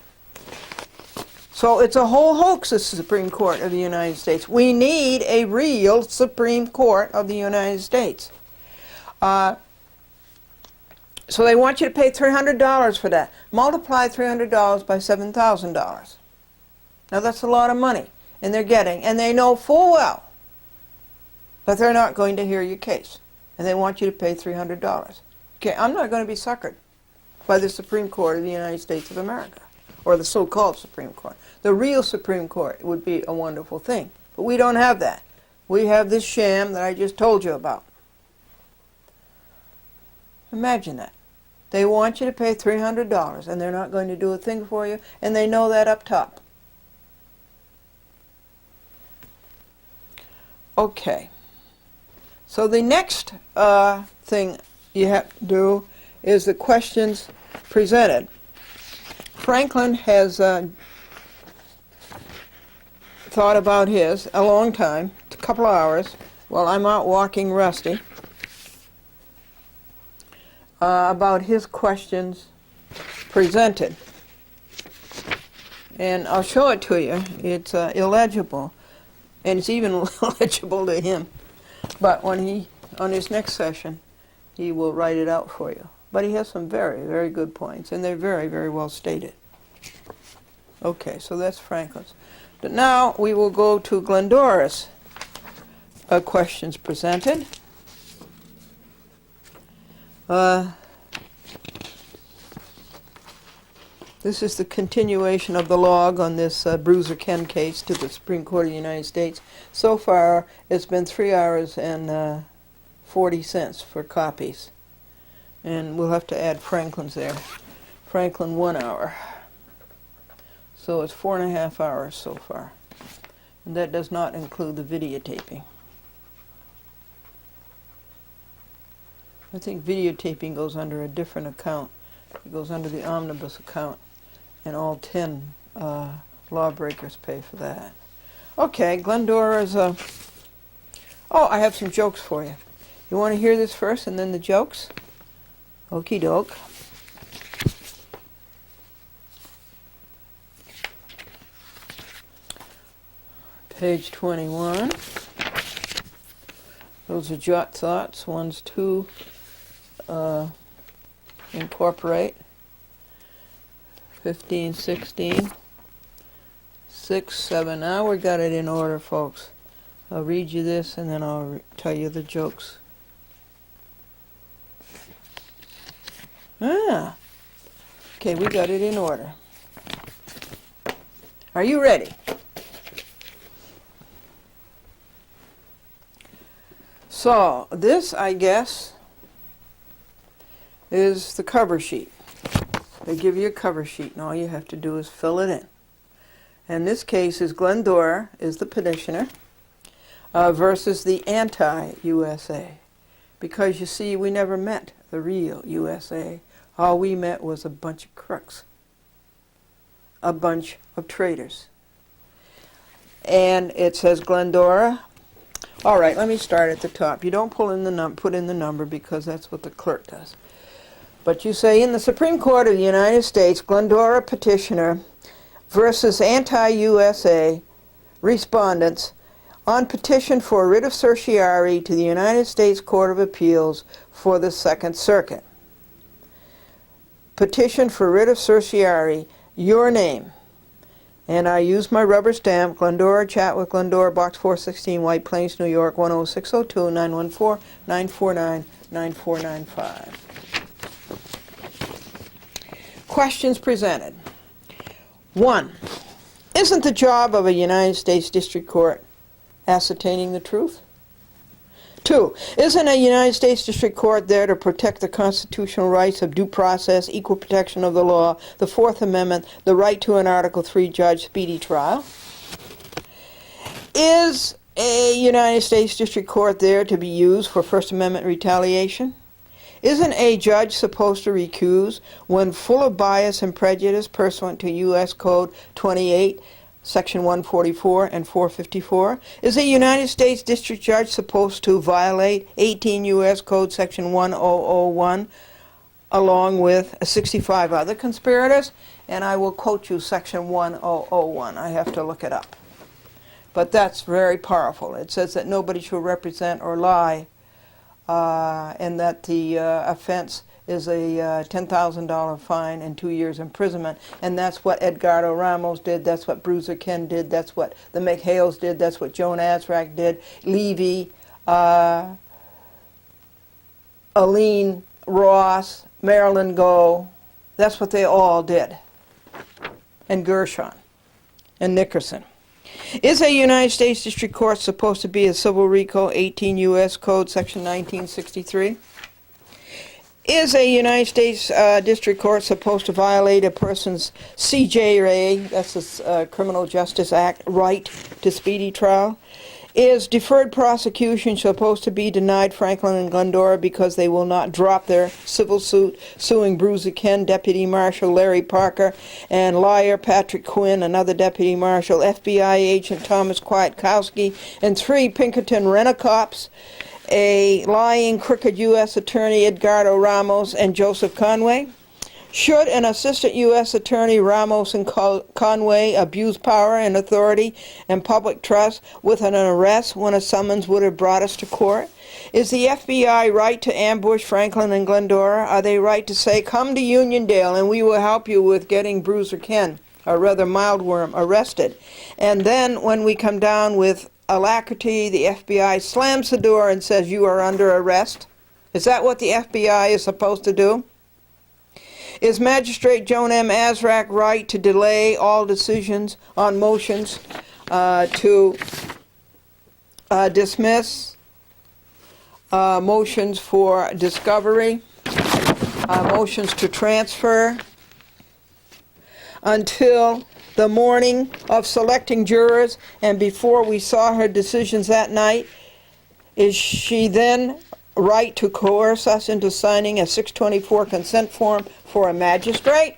Speaker 1: So it's a whole hoax, the Supreme Court of the United States. We need a real Supreme Court of the United States. So they want you to pay $300 for that. Multiply $300 by $7,000. Now that's a lot of money, and they're getting, and they know full well that they're not going to hear your case, and they want you to pay $300. Okay, I'm not going to be suckered by the Supreme Court of the United States of America, or the so-called Supreme Court. The real Supreme Court would be a wonderful thing, but we don't have that. We have this sham that I just told you about. Imagine that. They want you to pay $300, and they're not going to do a thing for you, and they know that up top. Okay. So the next thing you have to do is the questions presented. Franklin has thought about his a long time, a couple of hours, while I'm out walking Rusty, about his questions presented. And I'll show it to you. It's illegible, and it's even illegible to him. But when on his next session, he will write it out for you. But he has some very, very good points, and they're very, very well stated. Okay, so that's Franklin's. But now we will go to Glendora's questions presented. This is the continuation of the log on this Bruiser Ken case to the Supreme Court of the United States. So far, it's been 3 hours and 40 cents for copies. And we'll have to add Franklin's there. Franklin 1 hour. So it's 4.5 hours so far. And that does not include the videotaping. I think videotaping goes under a different account. It goes under the omnibus account. And all 10 lawbreakers pay for that. Okay, Glendora's oh, I have some jokes for you. You want to hear this first and then the jokes? Okie doke. Page 21. Those are jot thoughts. One's to incorporate. 15, 16, 6, 7. Now we got it in order, folks. I'll read you this and then I'll tell you the jokes. Okay, we got it in order. Are you ready? So, this, I guess, is the cover sheet. They give you a cover sheet, and all you have to do is fill it in. And this case is Glendora is the petitioner versus the anti-USA. Because, you see, we never met the real USA. All we met was a bunch of crooks. A bunch of traitors. And it says Glendora. All right, let me start at the top. You don't put in the number because that's what the clerk does. But you say, in the Supreme Court of the United States, Glendora petitioner versus anti-USA respondents on petition for writ of certiorari to the United States Court of Appeals for the Second Circuit. Petition for writ of certiorari, your name. And I use my rubber stamp, Glendora, chat with Glendora, Box 416, White Plains, New York, 10602, 914-949-9495. Questions presented. 1. Isn't the job of a United States District Court ascertaining the truth? 2. Isn't a United States District Court there to protect the constitutional rights of due process, equal protection of the law, the Fourth Amendment, the right to an Article III judge, speedy trial? Is a United States District Court there to be used for First Amendment retaliation? Isn't a judge supposed to recuse when full of bias and prejudice pursuant to U.S. Code 28, Section 144 and 454? Is a United States District Judge supposed to violate 18 U.S. Code Section 1001 along with 65 other conspirators? And I will quote you Section 1001. I have to look it up. But that's very powerful. It says that nobody shall represent or lie, and that the offense is a $10,000 fine and 2 years imprisonment. And that's what Edgardo Ramos did, that's what Bruiser Ken did, that's what the McHales did, that's what Joan Azrak did, Levy, Aline Ross, Marilyn Goh, that's what they all did. And Gershon and Nickerson. Is a United States District Court supposed to be a civil RICO, 18 U.S. Code, Section 1963? Is a United States District Court supposed to violate a person's CJRA, that's the Criminal Justice Act, right to speedy trial? Is deferred prosecution supposed to be denied Franklin and Glendora because they will not drop their civil suit suing Bruiser Ken, Deputy Marshal Larry Parker, and liar Patrick Quinn, another Deputy Marshal, FBI agent Thomas Kwiatkowski, and 3 Pinkerton rent-a-cops, a lying, crooked U.S. Attorney Edgardo Ramos and Joseph Conway? Should an Assistant U.S. Attorney Ramos and Conway abuse power and authority and public trust with an arrest when a summons would have brought us to court? Is the FBI right to ambush Franklin and Glendora? Are they right to say, come to Uniondale and we will help you with getting Bruiser Ken, or rather Mildworm, arrested? And then when we come down with alacrity, the FBI slams the door and says, you are under arrest? Is that what the FBI is supposed to do? Is Magistrate Joan M. Azrak right to delay all decisions on motions to dismiss, motions for discovery, motions to transfer, until the morning of selecting jurors and before we saw her decisions that night? Is she then right to coerce us into signing a 624 consent form for a magistrate?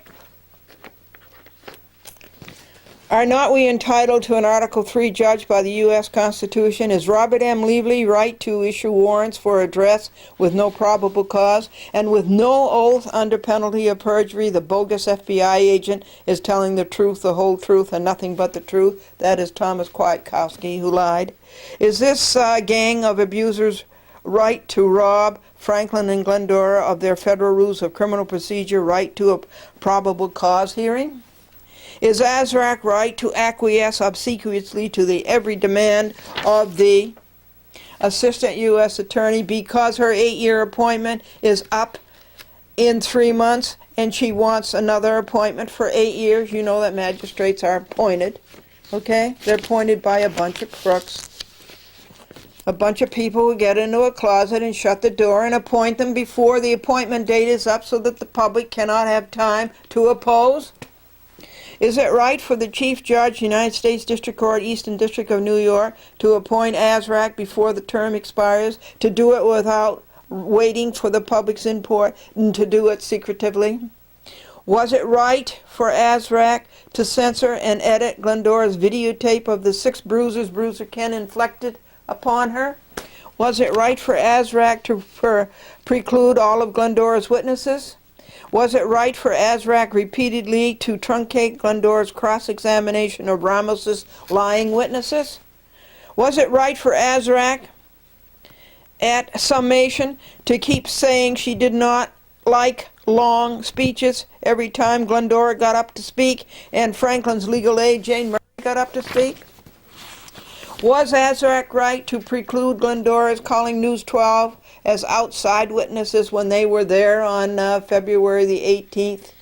Speaker 1: Are not we entitled to an Article III judge by the U.S. Constitution? Is Robert M. Levy right to issue warrants for arrest with no probable cause and with no oath under penalty of perjury? The bogus FBI agent is telling the truth, the whole truth, and nothing but the truth. That is Thomas Kwiatkowski, who lied. Is this gang of abusers right to rob Franklin and Glendora of their federal rules of criminal procedure, right to a probable cause hearing? Is Azrak right to acquiesce obsequiously to the every demand of the Assistant U.S. Attorney because her 8-year appointment is up in 3 months and she wants another appointment for 8 years? You know that magistrates are appointed, okay? They're appointed by a bunch of crooks. A bunch of people who get into a closet and shut the door and appoint them before the appointment date is up so that the public cannot have time to oppose? Is it right for the Chief Judge, United States District Court, Eastern District of New York, to appoint Azrak before the term expires, to do it without waiting for the public's input, and to do it secretively? Was it right for Azrak to censor and edit Glendora's videotape of the 6 bruises Bruiser Ken inflicted upon her? Was it right for Azrak to preclude all of Glendora's witnesses? Was it right for Azrak repeatedly to truncate Glendora's cross-examination of Ramos's lying witnesses? Was it right for Azrak, at summation, to keep saying she did not like long speeches every time Glendora got up to speak and Franklin's legal aide, Jane Murray, got up to speak? Was Azraq right to preclude Glendora's calling News 12 as outside witnesses when they were there on February the 18th,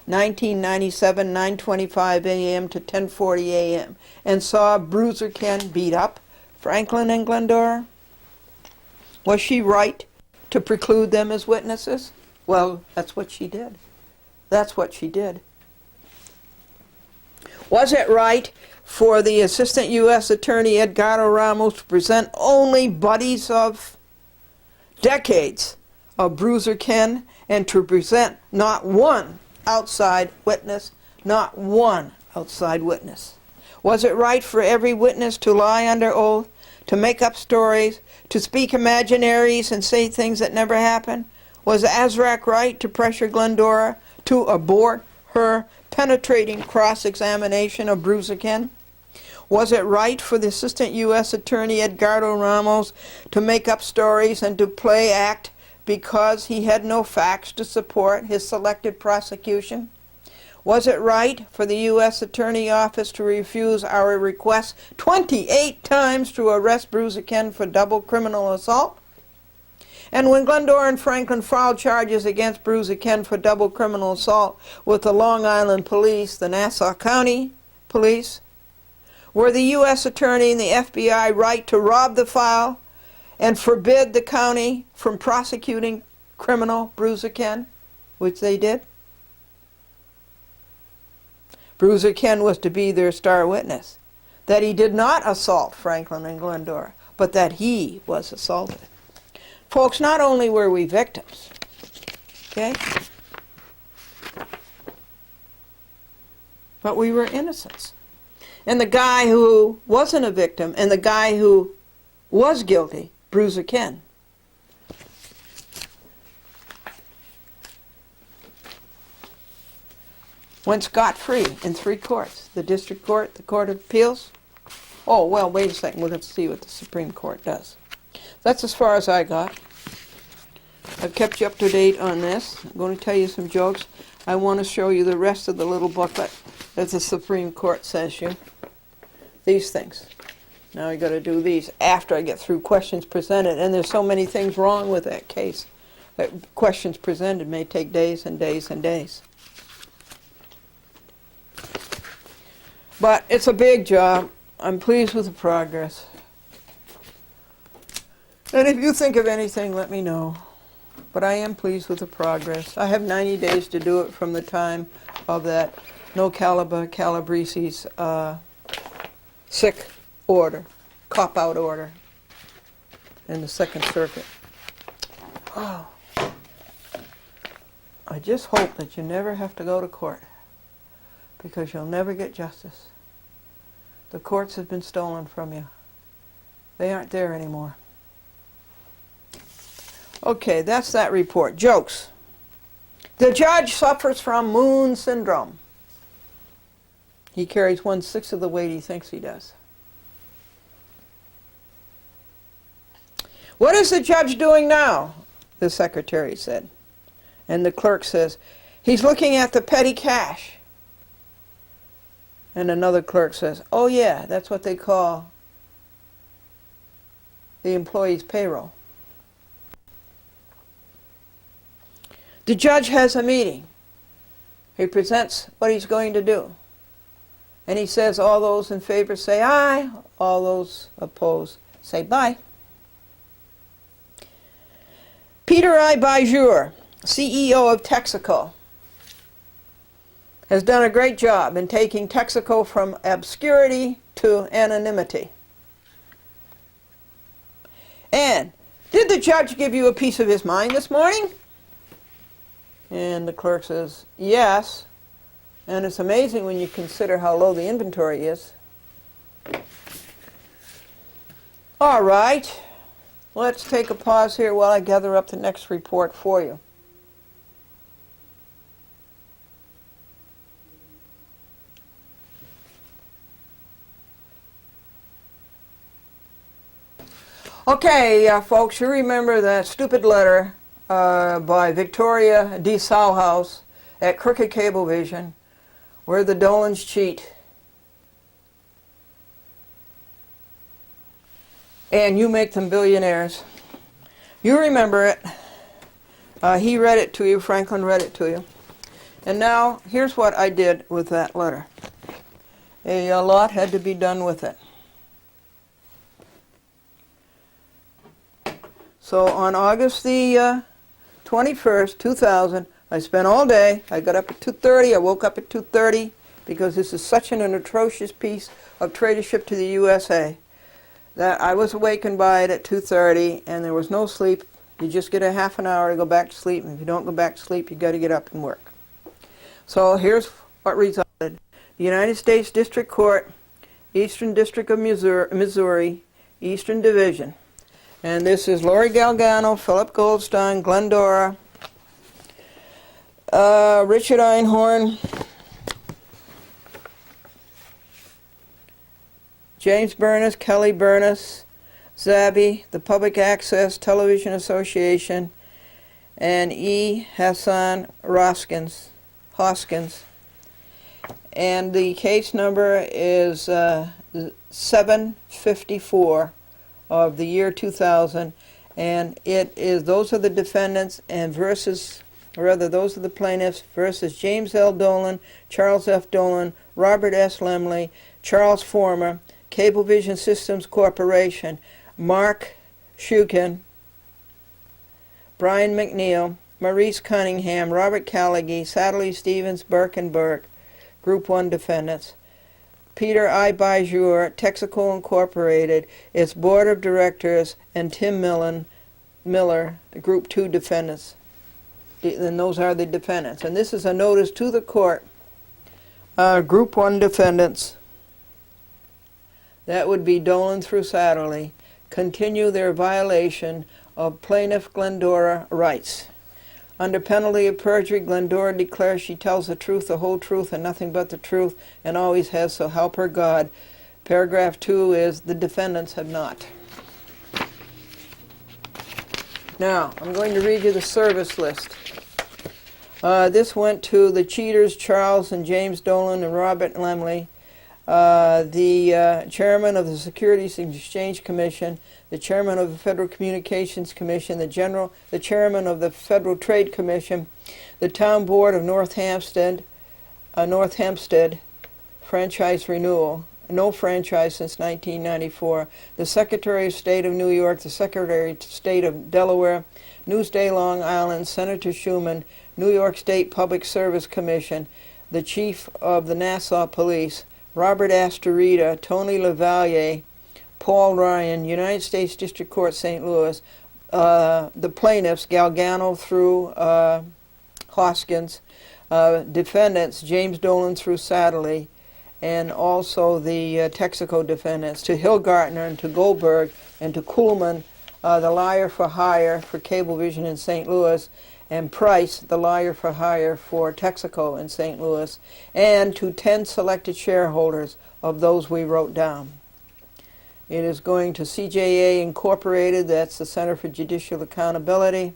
Speaker 1: 1997, 9:25 a.m. to 10:40 a.m. and saw Bruiser Ken beat up Franklin and Glendora? Was she right to preclude them as witnesses? Well, that's what she did. That's what she did. Was it right for the Assistant U.S. Attorney Edgardo Ramos to present only buddies of decades of Bruiser Ken and to present not one outside witness, not one outside witness? Was it right for every witness to lie under oath, to make up stories, to speak imaginaries and say things that never happened? Was Azraq right to pressure Glendora to abort her penetrating cross-examination of Bruiser Ken? Was it right for the Assistant U.S. Attorney Edgardo Ramos to make up stories and to play act because he had no facts to support his selected prosecution? Was it right for the U.S. Attorney Office to refuse our request 28 times to arrest Bruiser Ken for double criminal assault? And when Glendora and Franklin filed charges against Bruiser Ken for double criminal assault with the Long Island Police, the Nassau County Police, were the U.S. Attorney and the FBI right to rob the file and forbid the county from prosecuting criminal Bruiser Ken, which they did? Bruiser Ken was to be their star witness, that he did not assault Franklin and Glendora, but that he was assaulted. Folks, not only were we victims, okay, but we were innocents. And the guy who wasn't a victim and the guy who was guilty, Bruiser Ken, went scot-free in 3 courts. The District Court, the Court of Appeals. Oh, well, wait a second. We'll have to see what the Supreme Court does. That's as far as I got. I've kept you up to date on this. I'm going to tell you some jokes. I want to show you the rest of the little booklet that the Supreme Court sends you. These things. Now I got to do these after I get through questions presented. And there's so many things wrong with that case that questions presented may take days and days and days. But it's a big job. I'm pleased with the progress. And if you think of anything, let me know. But I am pleased with the progress. I have 90 days to do it from the time of that no caliber Calabresi's sick order, cop-out order in the Second Circuit. Oh. I just hope that you never have to go to court, because you'll never get justice. The courts have been stolen from you. They aren't there anymore. Okay, that's that report. Jokes. The judge suffers from Moon syndrome. He carries 1/6 of the weight he thinks he does. What is the judge doing now? The secretary said. And the clerk says, he's looking at the petty cash. And another clerk says, oh yeah, that's what they call the employee's payroll. The judge has a meeting. He presents what he's going to do. And he says, all those in favor say aye, all those opposed say bye. Peter I. Bajour, CEO of Texaco, has done a great job in taking Texaco from obscurity to anonymity. And did the judge give you a piece of his mind this morning? And the clerk says, yes. And it's amazing when you consider how low the inventory is. All right. Let's take a pause here while I gather up the next report for you. Okay, folks, you remember that stupid letter by Victoria D. Salhouse at Crooked Cablevision, where the Dolans cheat. And you make them billionaires. You remember it. He read it to you, Franklin read it to you. And now, here's what I did with that letter. A lot had to be done with it. So on August the 21st, 2000, I spent all day. I got up at 2:30. I woke up at 2:30 because this is such an atrocious piece of traitorship to the USA that I was awakened by it at 2:30, and there was no sleep. You just get a half an hour to go back to sleep, and if you don't go back to sleep, you got to get up and work. So here's what resulted. The United States District Court, Eastern District of Missouri, Eastern Division. And this is Lori Galgano, Philip Goldstein, Glendora, Richard Einhorn, James Burness, Kelly Burness, Zabi, the Public Access Television Association, and E. Hassan Hoskins. And the case number is 754 of the year 2000, and it is, those are the defendants and versus, or rather those are the plaintiffs versus James L. Dolan, Charles F. Dolan, Robert S. Lemley, Charles Former, Cablevision Systems Corporation, Mark Shukin, Brian McNeil, Maurice Cunningham, Robert Callaghy, Sadly Stevens, Burke and Burke, Group 1 defendants. Peter I. Bijou, Texaco Incorporated, its board of directors, and Tim Miller, Group 2 defendants. And those are the defendants. And this is a notice to the court. Group 1 defendants, that would be Dolan through Satterley, continue their violation of plaintiff Glendora rights. Under penalty of perjury, Glendora declares she tells the truth, the whole truth, and nothing but the truth, and always has, so help her God. Paragraph 2 is, the defendants have not. Now, I'm going to read you the service list. This went to the cheaters, Charles and James Dolan and Robert Lemley, the chairman of the Securities and Exchange Commission, the chairman of the Federal Communications Commission, the chairman of the Federal Trade Commission, the town board of North Hempstead, franchise renewal, no franchise since 1994, the Secretary of State of New York, the Secretary of State of Delaware, Newsday Long Island, Senator Schuman, New York State Public Service Commission, the chief of the Nassau Police, Robert Astorita, Tony LaValliere, Paul Ryan, United States District Court, St. Louis, the plaintiffs, Galgano through Hoskins, defendants, James Dolan through Satterley, and also the Texaco defendants, to Hillgartner and to Goldberg and to Kuhlman, the liar for hire for Cablevision in St. Louis, and Price, the liar for hire for Texaco in St. Louis, and to 10 selected shareholders of those we wrote down. It is going to CJA Incorporated, that's the Center for Judicial Accountability,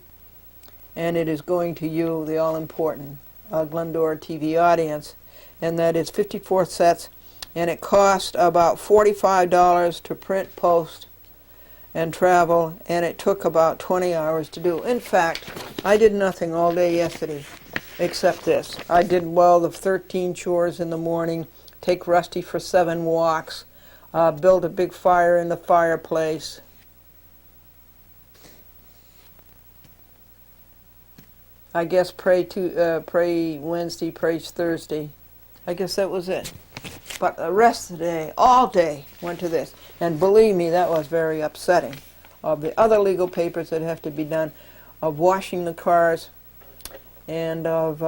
Speaker 1: and it is going to you, the all-important Glendora TV audience, and that is 54 sets, and it cost about $45 to print, post, and travel, and it took about 20 hours to do. In fact, I did nothing all day yesterday except this. I did, well, the 13 chores in the morning, take Rusty for 7 walks, build a big fire in the fireplace. I guess pray Wednesday, pray Thursday. I guess that was it. But the rest of the day, all day, went to this. And believe me, that was very upsetting. Of the other legal papers that have to be done, of washing the cars, and of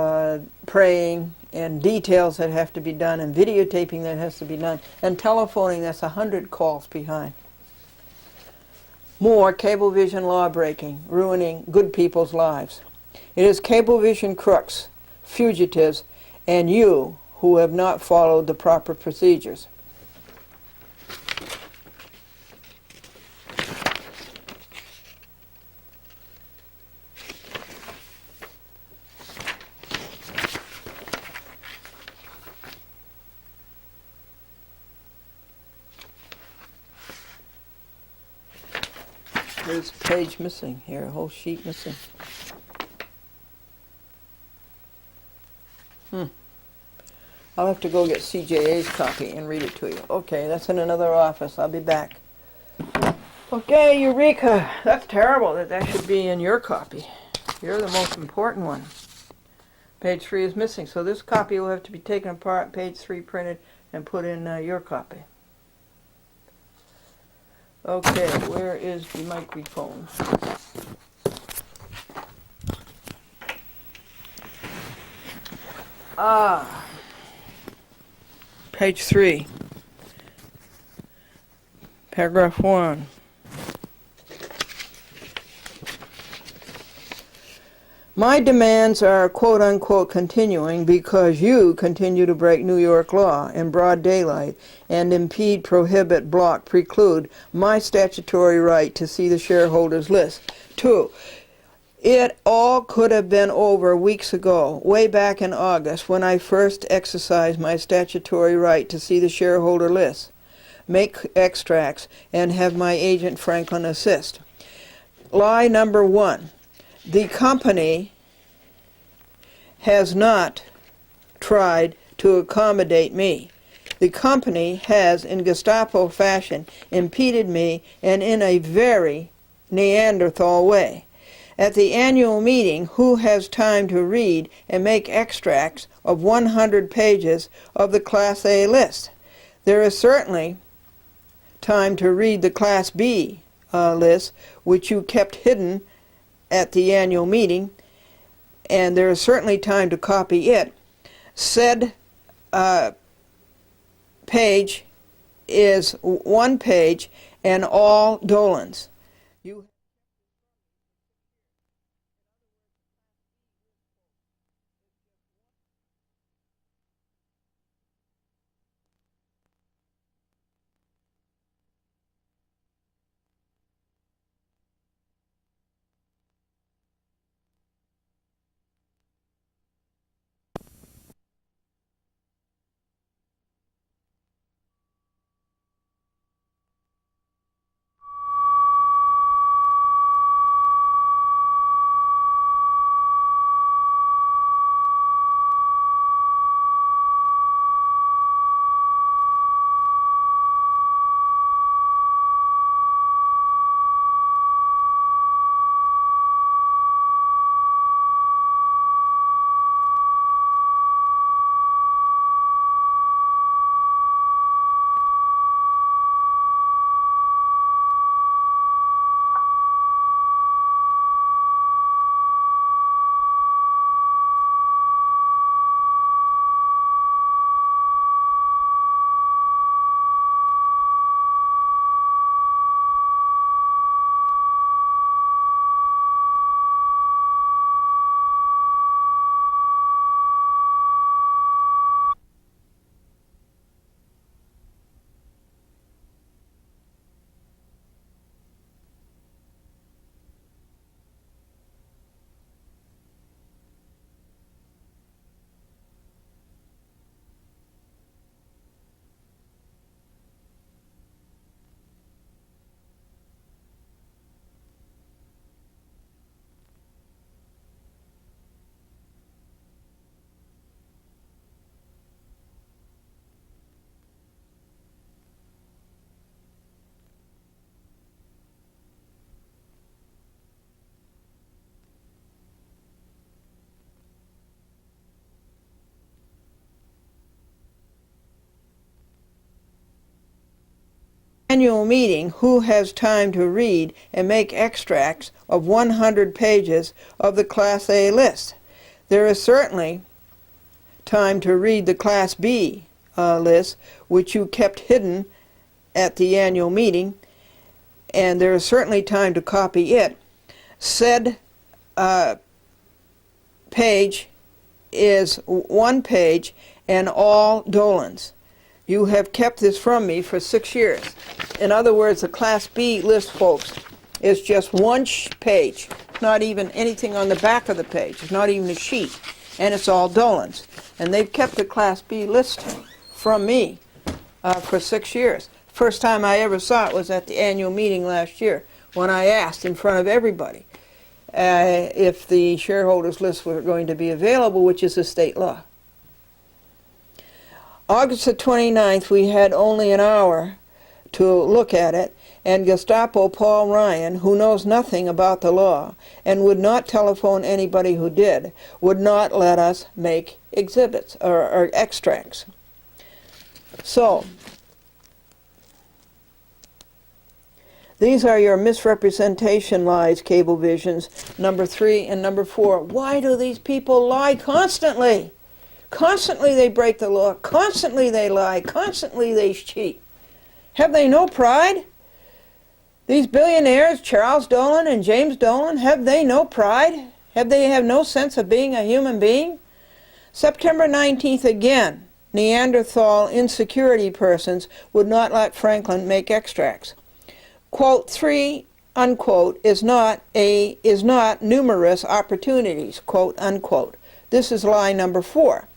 Speaker 1: praying, and details that have to be done, and videotaping that has to be done, and telephoning that's 100 calls behind. More Cablevision law breaking, ruining good people's lives. It is Cablevision crooks, fugitives, and you who have not followed the proper procedures. There's a page missing here, a whole sheet missing. I'll have to go get CJA's copy and read it to you. Okay, that's in another office. I'll be back. Okay, Eureka. That's terrible that should be in your copy. You're the most important one. Page 3 is missing, so this copy will have to be taken apart, page 3 printed, and put in your copy. Okay, where is the microphone? Page 3. Paragraph 1. My demands are quote-unquote continuing because you continue to break New York law in broad daylight and impede, prohibit, block, preclude my statutory right to see the shareholders list. 2. It all could have been over weeks ago, way back in August, when I first exercised my statutory right to see the shareholder list, make extracts, and have my agent Franklin assist. Lie number 1. The company has not tried to accommodate me. The company has, in Gestapo fashion, impeded me, and in a very Neanderthal way. At the annual meeting, who has time to read and make extracts of 100 pages of the Class A list? There is certainly time to read the Class B list, which you kept hidden at the annual meeting, and there is certainly time to copy it. Said page is 1 page and all Dolan's. Annual meeting, who has time to read and make extracts of 100 pages of the Class A list? There is certainly time to read the Class B list, which you kept hidden at the annual meeting, and there is certainly time to copy it. Said page is 1 page and all Dolan's. You have kept this from me for 6 years. In other words, the Class B list, folks, is just 1 page, not even anything on the back of the page. It's not even a sheet, and it's all Dolan's. And they've kept the Class B list from me for 6 years. First time I ever saw it was at the annual meeting last year when I asked in front of everybody if the shareholders list were going to be available, which is a state law. August the 29th, we had only an hour to look at it, and Gestapo Paul Ryan, who knows nothing about the law and would not telephone anybody who did, would not let us make exhibits or extracts. So, these are your misrepresentation lies, Cablevisions, number 3 and number 4. Why do these people lie constantly? Constantly they break the law. Constantly they lie. Constantly they cheat. Have they no pride? These billionaires, Charles Dolan and James Dolan, have they no pride? Have they have no sense of being a human being? September 19th again, Neanderthal insecurity persons would not let Franklin make extracts. Quote, 3, unquote, is not numerous opportunities, quote, unquote. This is lie number 4.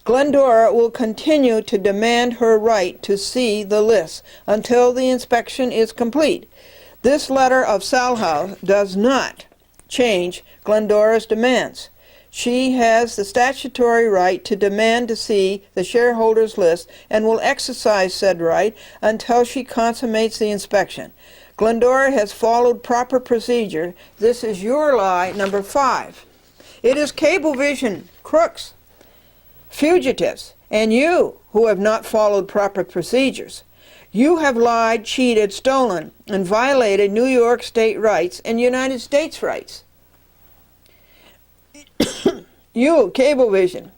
Speaker 1: Glendora will continue to demand her right to see the list until the inspection is complete. This letter of Salhouse does not change Glendora's demands. She has the statutory right to demand to see the shareholders list and will exercise said right until she consummates the inspection. Glendora has followed proper procedure. This is your lie number 5. It is Cablevision crooks, fugitives, and you who have not followed proper procedures. You have lied, cheated, stolen, and violated New York state rights and United States rights. You, Cablevision,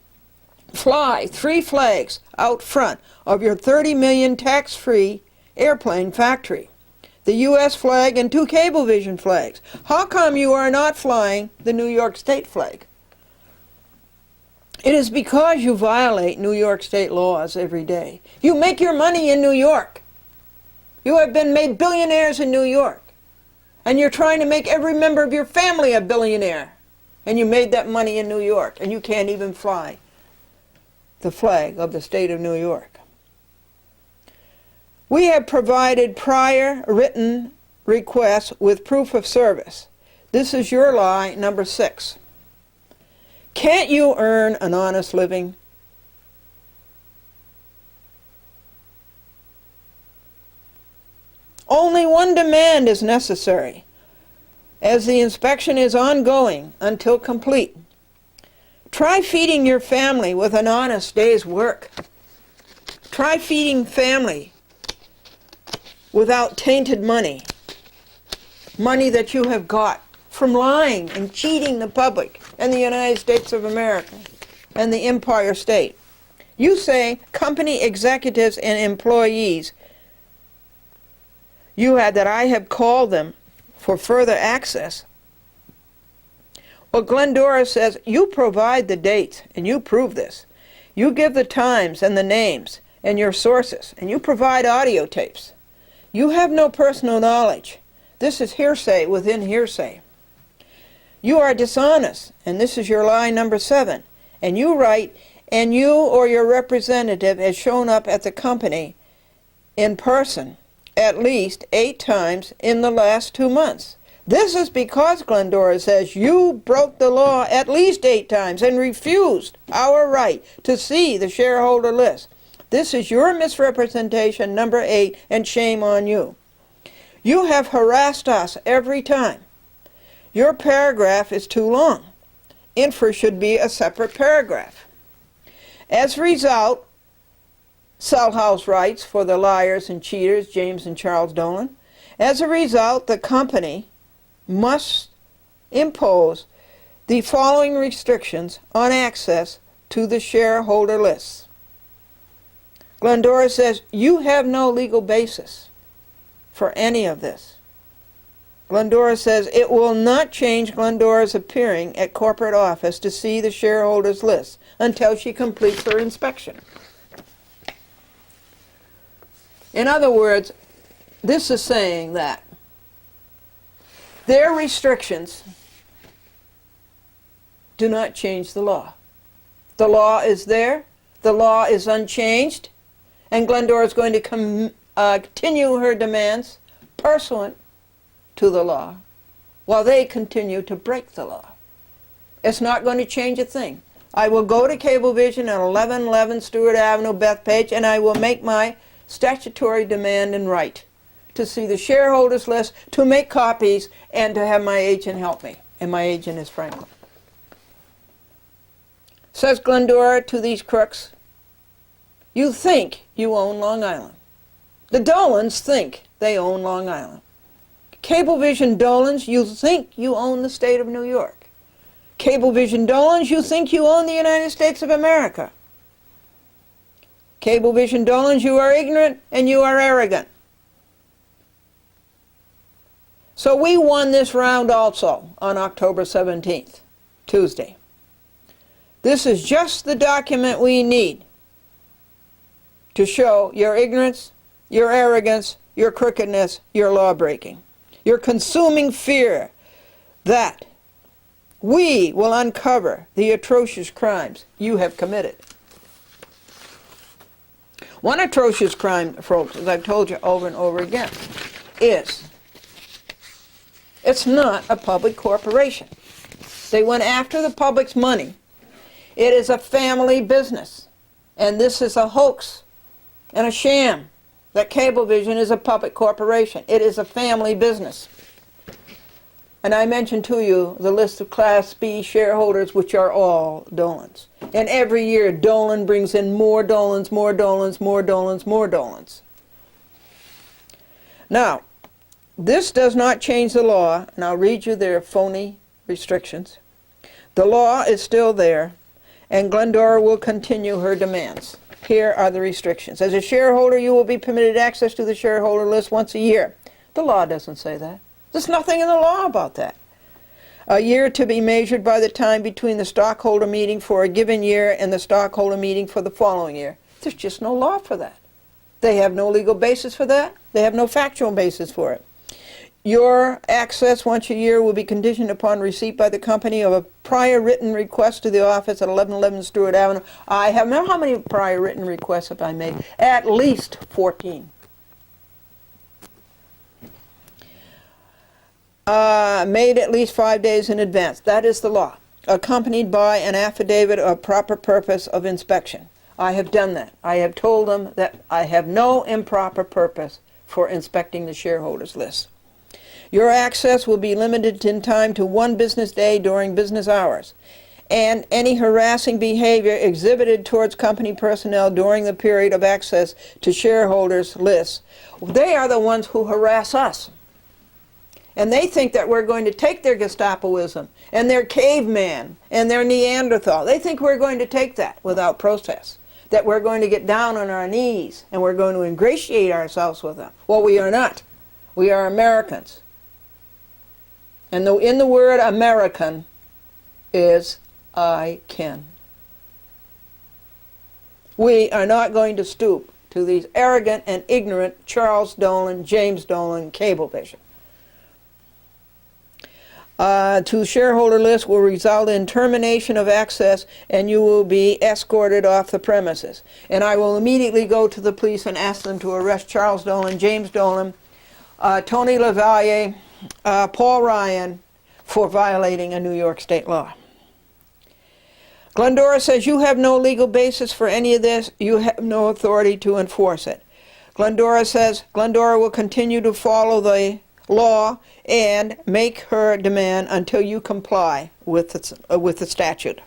Speaker 1: fly 3 flags out front of your 30 million tax-free airplane factory. The U.S. flag and 2 Cablevision flags. How come you are not flying the New York state flag? It is because you violate New York state laws every day. You make your money in New York. You have been made billionaires in New York. And you're trying to make every member of your family a billionaire. And you made that money in New York. And you can't even fly the flag of the state of New York. We have provided prior written requests with proof of service. This is your lie number 6. Can't you earn an honest living? Only one demand is necessary, as the inspection is ongoing until complete. Try feeding your family with an honest day's work. Try feeding family without tainted money, money that you have got from lying and cheating the public and the United States of America and the Empire State. You say company executives and employees, that I have called them for further access. Well, Glendora says you provide the dates and you prove this. You give the times and the names and your sources, and you provide audio tapes. You have no personal knowledge. This is hearsay within hearsay. You are dishonest, and this is your lie number 7. And you write, and you or your representative has shown up at the company in person at least 8 times in the last 2 months. This is because, Glendora says, you broke the law at least 8 times and refused our right to see the shareholder list. This is your misrepresentation number 8, and shame on you. You have harassed us every time. Your paragraph is too long. Infer should be a separate paragraph. As a result, Salhouse writes for the liars and cheaters, James and Charles Dolan. As a result, the company must impose the following restrictions on access to the shareholder lists. Glendora says, you have no legal basis for any of this. Glendora says, it will not change Glendora's appearing at corporate office to see the shareholders list until she completes her inspection. In other words, this is saying that their restrictions do not change the law. The law is there, the law is unchanged, and Glendora is going to continue her demands pursuant to the law while they continue to break the law. It's not going to change a thing. I will go to Cablevision at 1111 Stewart Avenue, Bethpage, and I will make my statutory demand and right to see the shareholders list, to make copies, and to have my agent help me. And my agent is Franklin. Says Glendora to these crooks, you think you own Long Island. The Dolans think they own Long Island. Cablevision Dolans, you think you own the state of New York. Cablevision Dolans, you think you own the United States of America. Cablevision Dolans, you are ignorant and you are arrogant. So we won this round also on October 17th, Tuesday. This is just the document we need to show your ignorance, your arrogance, your crookedness, your law-breaking, your consuming fear that we will uncover the atrocious crimes you have committed. One atrocious crime, folks, as I've told you over and over again, is it's not a public corporation. They went after the public's money. It is a family business. And this is a hoax and a sham that Cablevision is a public corporation. It is a family business. And I mentioned to you the list of Class B shareholders, which are all Dolans. And every year, Dolan brings in more Dolans, more Dolans, more Dolans, more Dolans. Now, this does not change the law, and I'll read you their phony restrictions. The law is still there, and Glendora will continue her demands. Here are the restrictions. As a shareholder, you will be permitted access to the shareholder list once a year. The law doesn't say that. There's nothing in the law about that. A year to be measured by the time between the stockholder meeting for a given year and the stockholder meeting for the following year. There's just no law for that. They have no legal basis for that. They have no factual basis for it. Your access once a year will be conditioned upon receipt by the company of a prior written request to the office at 1111 Stewart Avenue. I have, remember how many prior written requests have I made? At least 14. Made at least 5 days in advance. That is the law. Accompanied by an affidavit of proper purpose of inspection. I have done that. I have told them that I have no improper purpose for inspecting the shareholders list. Your access will be limited in time to 1 business day during business hours, and any harassing behavior exhibited towards company personnel during the period of access to shareholders lists, they are the ones who harass us. And they think that we're going to take their Gestapoism and their caveman and their Neanderthal. They think we're going to take that without protest, that we're going to get down on our knees and we're going to ingratiate ourselves with them. Well, we are not. We are Americans. And in the word American is I can. We are not going to stoop to these arrogant and ignorant Charles Dolan, James Dolan, Cablevision. To shareholder list will result in termination of access, and you will be escorted off the premises. And I will immediately go to the police and ask them to arrest Charles Dolan, James Dolan, Tony LaValle, Paul Ryan, for violating a New York state law. Glendora says you have no legal basis for any of this. You have no authority to enforce it. Glendora says Glendora will continue to follow the law and make her demand until you comply with the statute.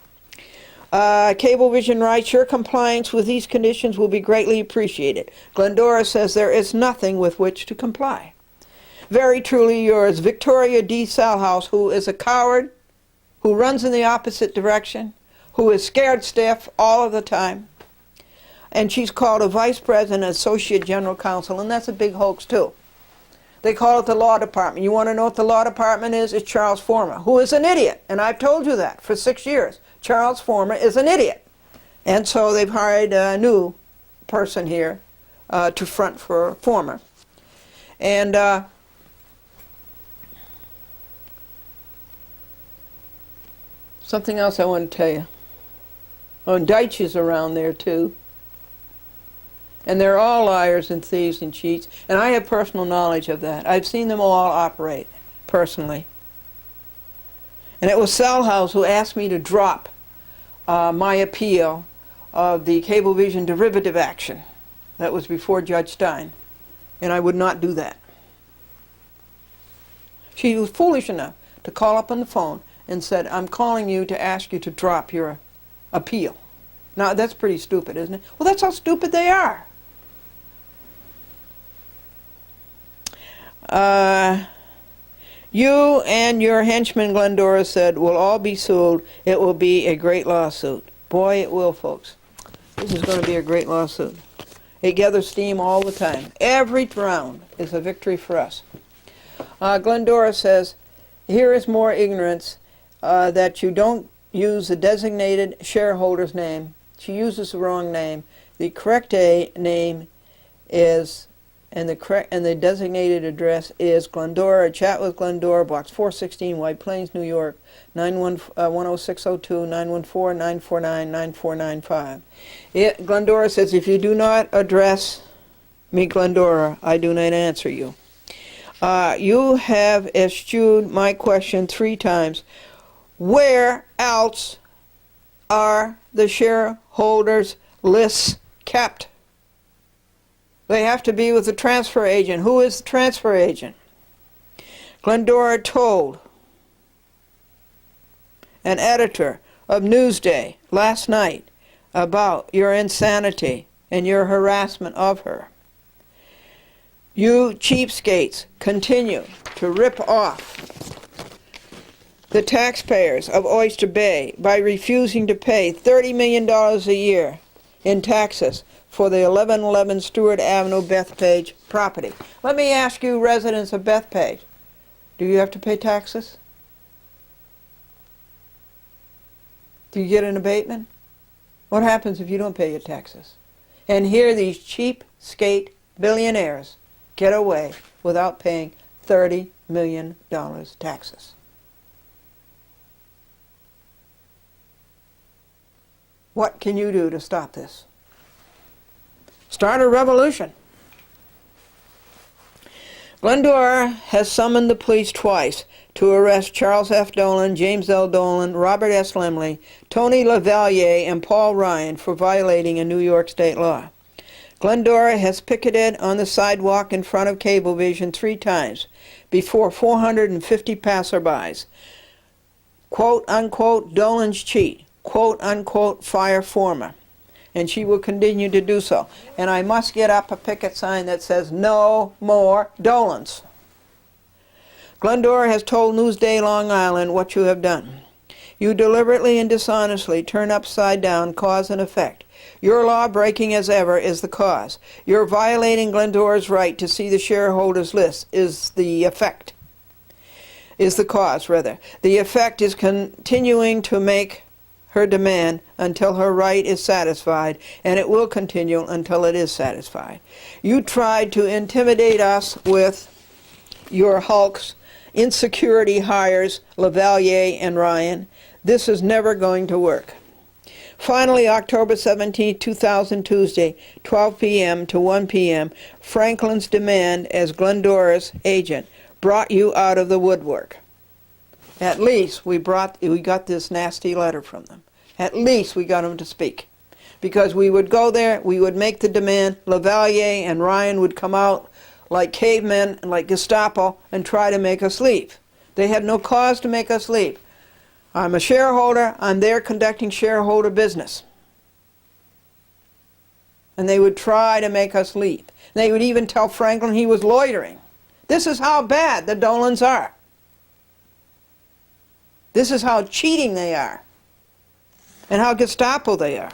Speaker 1: Cablevision writes, your compliance with these conditions will be greatly appreciated. Glendora says there is nothing with which to comply. Very truly yours, Victoria D. Salhouse, who is a coward, who runs in the opposite direction, who is scared stiff all of the time, and she's called a vice president, associate general counsel, and that's a big hoax too. They call it the law department. You want to know what the law department is? It's Charles Former, who is an idiot. And I've told you that for 6 years. Charles Former is an idiot. And so they've hired a new person here to front for Former. And something else I want to tell you. Oh, and Deitch is around there too. And they're all liars and thieves and cheats. And I have personal knowledge of that. I've seen them all operate. personally. And it was Salhouse who asked me to drop my appeal of the cablevision derivative action. That was before Judge Stein. And I would not do that. She was foolish enough to call up on the phone and said, I'm calling you to ask you to drop your appeal. Now, that's pretty stupid, isn't it? Well, that's how stupid they are. You and your henchman, Glendora, said, will all be sued. It will be a great lawsuit. Boy, it will, folks. This is going to be a great lawsuit. It gathers steam all the time. Every round is a victory for us. Glendora says, here is more ignorance that you don't use the designated shareholder's name. She uses the wrong name. The correct name is, and the designated address is Glendora, Chat with Glendora, Box 416, White Plains, New York, 10602 914 949 9495. Glendora says, if you do not address me, Glendora, I do not answer you. You have eschewed my question 3 times. Where else are the shareholders' lists kept? They have to be with the transfer agent. Who is the transfer agent? Glendora told an editor of Newsday last night about your insanity and your harassment of her. You cheapskates continue to rip off the taxpayers of Oyster Bay by refusing to pay $30 million a year in taxes for the 1111 Stewart Avenue, Bethpage property. Let me ask you, residents of Bethpage, do you have to pay taxes? Do you get an abatement? What happens if you don't pay your taxes? And here these cheapskate billionaires get away without paying $30 million taxes. What can you do to stop this? Start a revolution. Glendora has summoned the police twice to arrest Charles F. Dolan, James L. Dolan, Robert S. Lemley, Tony LaValliere, and Paul Ryan for violating a New York state law. Glendora has picketed on the sidewalk in front of Cablevision 3 times before 450 passerbys. Quote, unquote, Dolan's cheat. Quote, unquote, fire former. And she will continue to do so. And I must get up a picket sign that says, no more Dolans. Glendora has told Newsday Long Island what you have done. You deliberately and dishonestly turn upside down cause and effect. Your law breaking as ever is the cause. You're violating Glendora's right to see the shareholders list is the effect. Is the cause, rather. The effect is continuing to make her demand until her right is satisfied, and it will continue until it is satisfied. You tried to intimidate us with your hulks, insecurity hires, LaValliere and Ryan. This is never going to work. Finally, October 17, 2000, Tuesday, 12 p.m. to 1 p.m., Franklin's demand as Glendora's agent brought you out of the woodwork. At least we got this nasty letter from them. At least we got them to speak. Because we would go there, we would make the demand, LaValliere and Ryan would come out like cavemen and like Gestapo and try to make us leave. They had no cause to make us leave. I'm a shareholder, I'm there conducting shareholder business. And they would try to make us leave. They would even tell Franklin he was loitering. This is how bad the Dolans are. This is how cheating they are. And how Gestapo they are.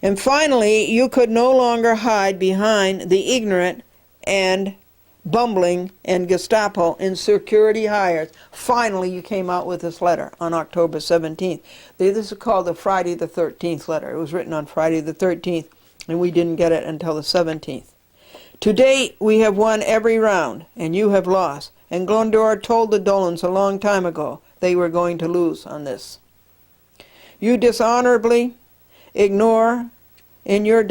Speaker 1: And finally, you could no longer hide behind the ignorant and bumbling and Gestapo in security hires. Finally, you came out with this letter on October 17th. This is called the Friday the 13th letter. It was written on Friday the 13th, and we didn't get it until the 17th. To date, we have won every round, and you have lost. And Glendora told the Dolans a long time ago they were going to lose on this. You dishonorably ignore in your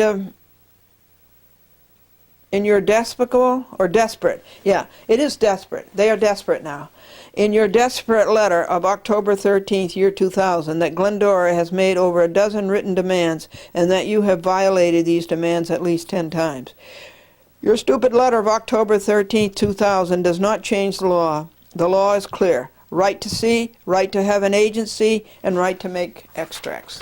Speaker 1: in your despicable, or desperate, yeah, it is desperate. They are desperate now. In your desperate letter of October 13th, year 2000, that Glendora has made over a dozen written demands and that you have violated these demands at least 10 times. Your stupid letter of October 13th, 2000 does not change the law. The law is clear. Right to see, right to have an agency, and right to make extracts.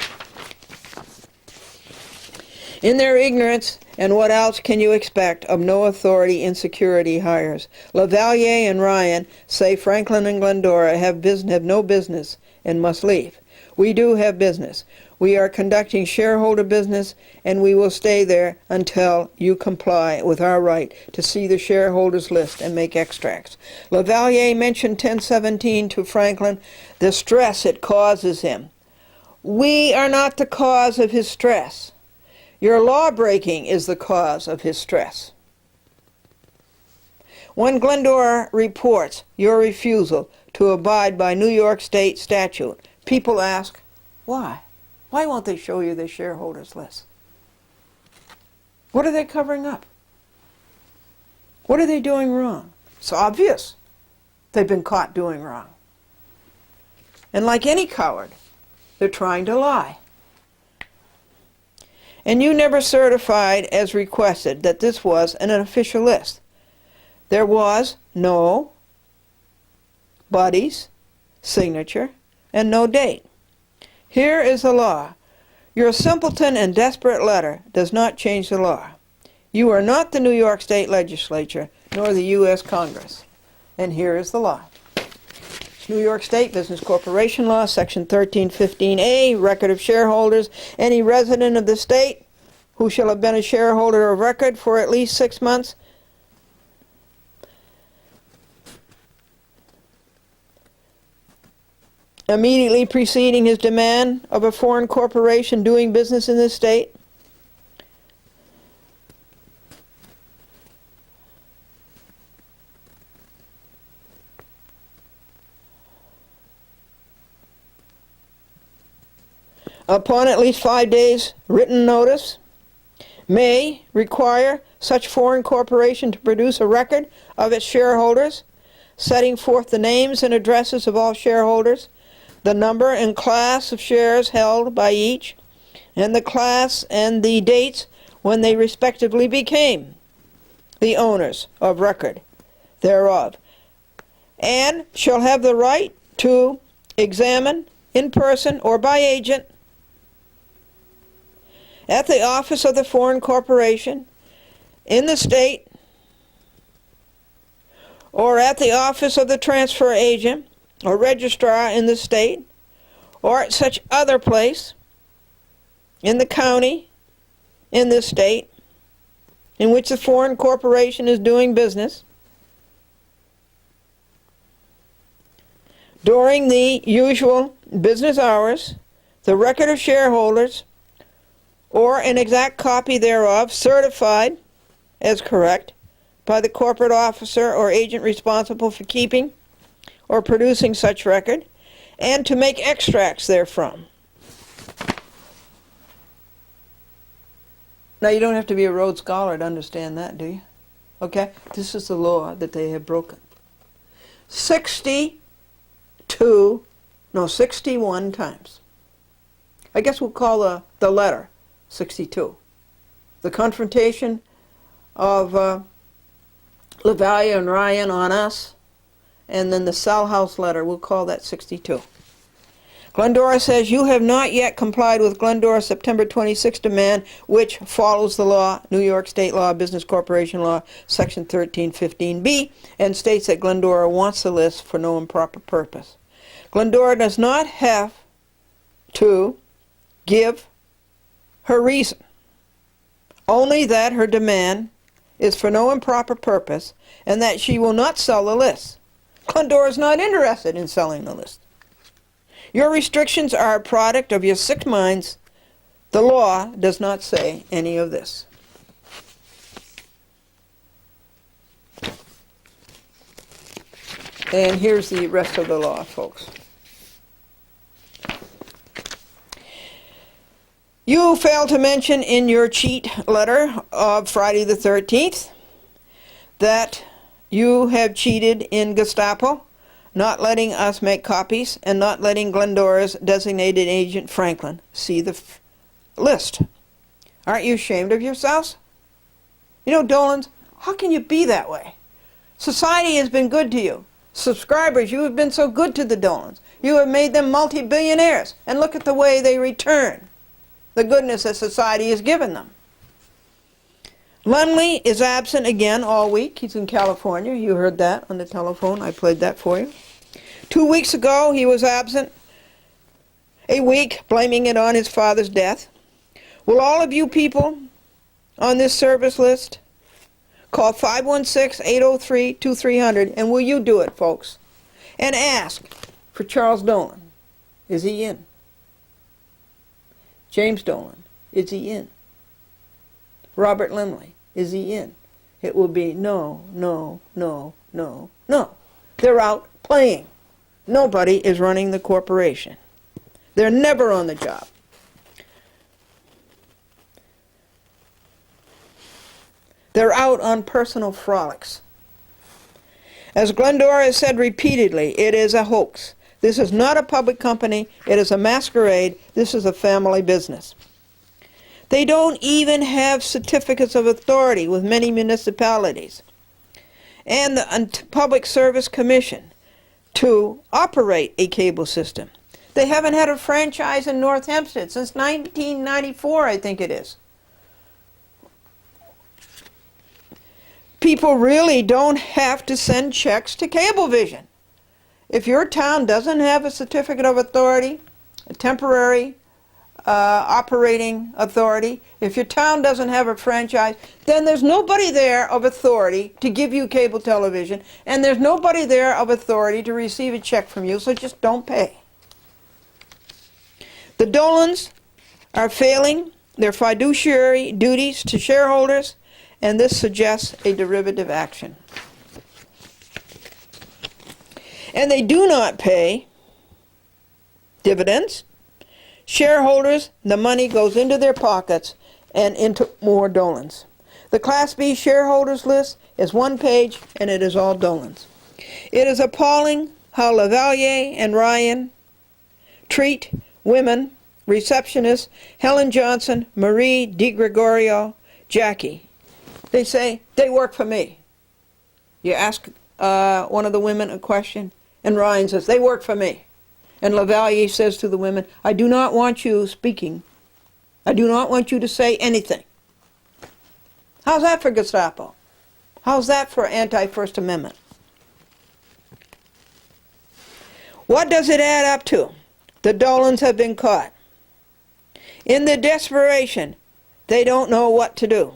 Speaker 1: In their ignorance, and what else can you expect of no authority in security hires? LaValliere and Ryan say Franklin and Glendora have no business and must leave. We do have business. We are conducting shareholder business, and we will stay there until you comply with our right to see the shareholders list and make extracts. LaValliere mentioned 1017 to Franklin, the stress it causes him. We are not the cause of his stress. Your law-breaking is the cause of his stress. When Glendora reports your refusal to abide by New York State statute, people ask, why? Why won't they show you the shareholders list? What are they covering up? What are they doing wrong? It's obvious they've been caught doing wrong. And like any coward, they're trying to lie. And you never certified as requested that this was an official list. There was no buddy's signature and no date. Here is the law. Your simpleton and desperate letter does not change the law. You are not the New York State Legislature nor the U.S. Congress. And here is the law. It's New York State Business Corporation Law, Section 1315A, Record of Shareholders. Any resident of the state who shall have been a shareholder of record for at least 6 months immediately preceding his demand of a foreign corporation doing business in this state upon at least 5 days written notice may require such foreign corporation to produce a record of its shareholders, setting forth the names and addresses of all shareholders, the number and class of shares held by each, and the class and the dates when they respectively became the owners of record thereof, and shall have the right to examine in person or by agent at the office of the foreign corporation in the state or at the office of the transfer agent or registrar in the state, or at such other place in the county in this state in which the foreign corporation is doing business during the usual business hours, the record of shareholders, or an exact copy thereof, certified as correct by the corporate officer or agent responsible for keeping or producing such record, and to make extracts therefrom. Now, you don't have to be a Rhodes Scholar to understand that, do you? Okay? This is the law that they have broken. 61 times. I guess we'll call the letter 62. The confrontation of LaValliere and Ryan on us, and then the Sal House letter, we'll call that 62. Glendora says, you have not yet complied with Glendora's September 26 demand, which follows the law, New York State Law, Business Corporation Law, Section 1315B, and states that Glendora wants the list for no improper purpose. Glendora does not have to give her reason, only that her demand is for no improper purpose and that she will not sell the list. Glendora is not interested in selling the list. Your restrictions are a product of your sick minds. The law does not say any of this. And here's the rest of the law, folks. You failed to mention in your cheat letter of Friday the 13th that you have cheated in Gestapo, not letting us make copies, and not letting Glendora's designated agent Franklin see the list. Aren't you ashamed of yourselves? You know, Dolans, how can you be that way? Society has been good to you. Subscribers, you have been so good to the Dolans. You have made them multi-billionaires, and look at the way they return the goodness that society has given them. Lumley is absent again all week. He's in California. You heard that on the telephone. I played that for you. 2 weeks ago, he was absent a week, blaming it on his father's death. Will all of you people on this service list call 516-803-2300, and will you do it, folks? And ask for Charles Dolan. Is he in? James Dolan. Is he in? Robert Limley. Is he in? It will be no, no, no, no, no. They're out playing. Nobody is running the corporation. They're never on the job. They're out on personal frolics. As Glendora has said repeatedly, it is a hoax. This is not a public company. It is a masquerade. This is a family business. They don't even have certificates of authority with many municipalities and the Public Service Commission to operate a cable system. They haven't had a franchise in North Hempstead since 1994, I think it is. People really don't have to send checks to Cablevision. If your town doesn't have a certificate of authority, a temporary operating authority, if your town doesn't have a franchise, then there's nobody there of authority to give you cable television, and there's nobody there of authority to receive a check from you, so just don't pay. The Dolans are failing their fiduciary duties to shareholders, and this suggests a derivative action. And they do not pay dividends. Shareholders, the money goes into their pockets and into more Dolans. The Class B shareholders list is one page, and it is all Dolans. It is appalling how Lavalier and Ryan treat women, receptionists, Helen Johnson, Marie DiGregorio, Jackie. They say, they work for me. You ask one of the women a question, and Ryan says, they work for me. And Lavalier says to the women, I do not want you speaking. I do not want you to say anything. How's that for Gestapo? How's that for anti-First Amendment? What does it add up to? The Dolans have been caught. In their desperation, they don't know what to do.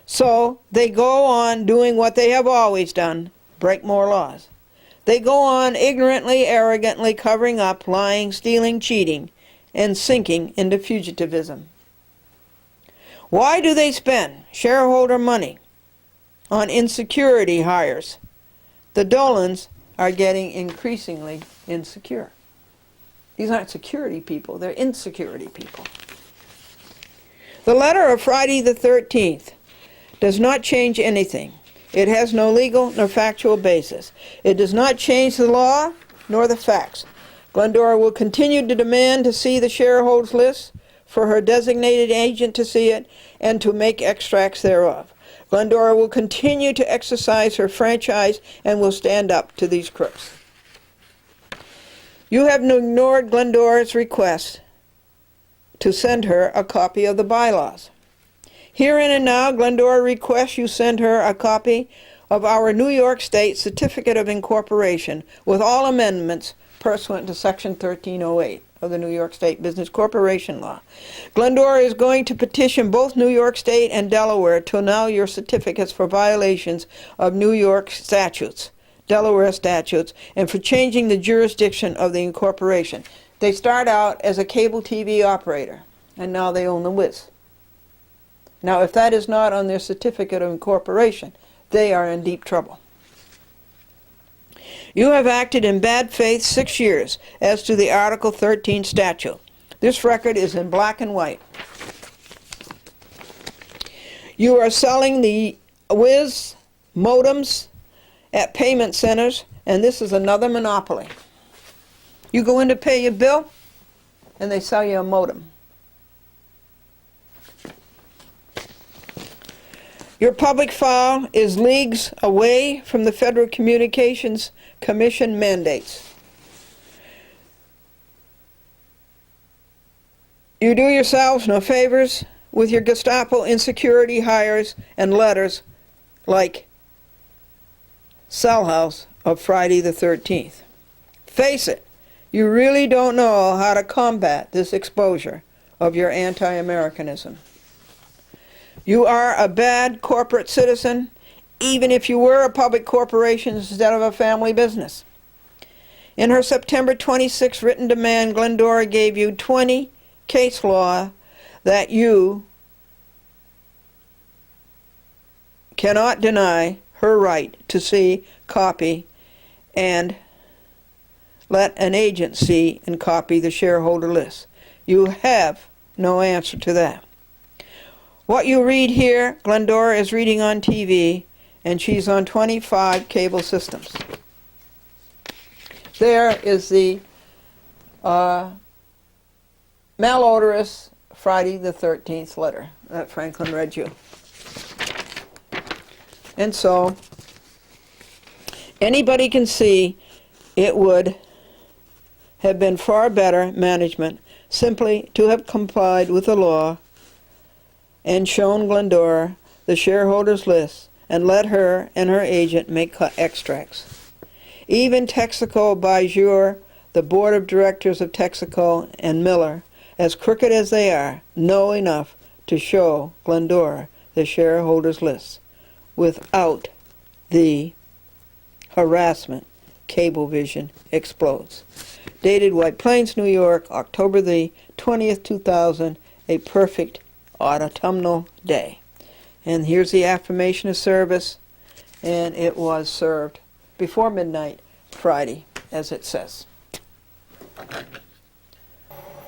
Speaker 1: So they go on doing what they have always done, break more laws. They go on ignorantly, arrogantly covering up, lying, stealing, cheating, and sinking into fugitivism. Why do they spend shareholder money on insecurity hires? The Dolans are getting increasingly insecure. These aren't security people, they're insecurity people. The letter of Friday the 13th does not change anything. It has no legal nor factual basis. It does not change the law nor the facts. Glendora will continue to demand to see the shareholders list, for her designated agent to see it, and to make extracts thereof. Glendora will continue to exercise her franchise and will stand up to these crooks. You have ignored Glendora's request to send her a copy of the bylaws. Herein and now, Glendora requests you send her a copy of our New York State Certificate of Incorporation with all amendments pursuant to Section 1308 of the New York State Business Corporation Law. Glendora is going to petition both New York State and Delaware to annul your certificates for violations of New York statutes, Delaware statutes, and for changing the jurisdiction of the incorporation. They start out as a cable TV operator, and now they own the Wiz. Now, if that is not on their certificate of incorporation, they are in deep trouble. You have acted in bad faith 6 years as to the Article 13 statute. This record is in black and white. You are selling the Wiz modems at payment centers, and this is another monopoly. You go in to pay your bill, and they sell you a modem. Your public file is leagues away from the Federal Communications Commission mandates. You do yourselves no favors with your Gestapo insecurity hires and letters like Cell House of Friday the 13th. Face it, you really don't know how to combat this exposure of your anti-Americanism. You are a bad corporate citizen, even if you were a public corporation instead of a family business. In her September 26 written demand, Glendora gave you 20 case law that you cannot deny her right to see, copy, and let an agent see and copy the shareholder list. You have no answer to that. What you read here, Glendora is reading on TV, and she's on 25 cable systems. There is the malodorous Friday the 13th letter that Franklin read you. And so, anybody can see it would have been far better management simply to have complied with the law and shown Glendora the shareholders list and let her and her agent make extracts. Even Texaco by jour, the board of directors of Texaco and Miller, as crooked as they are, know enough to show Glendora the shareholders list without the harassment. Cablevision explodes. Dated White Plains, New York, October the 20th, 2000, a perfect autumnal day. And here's the affirmation of service, and it was served before midnight Friday, as it says.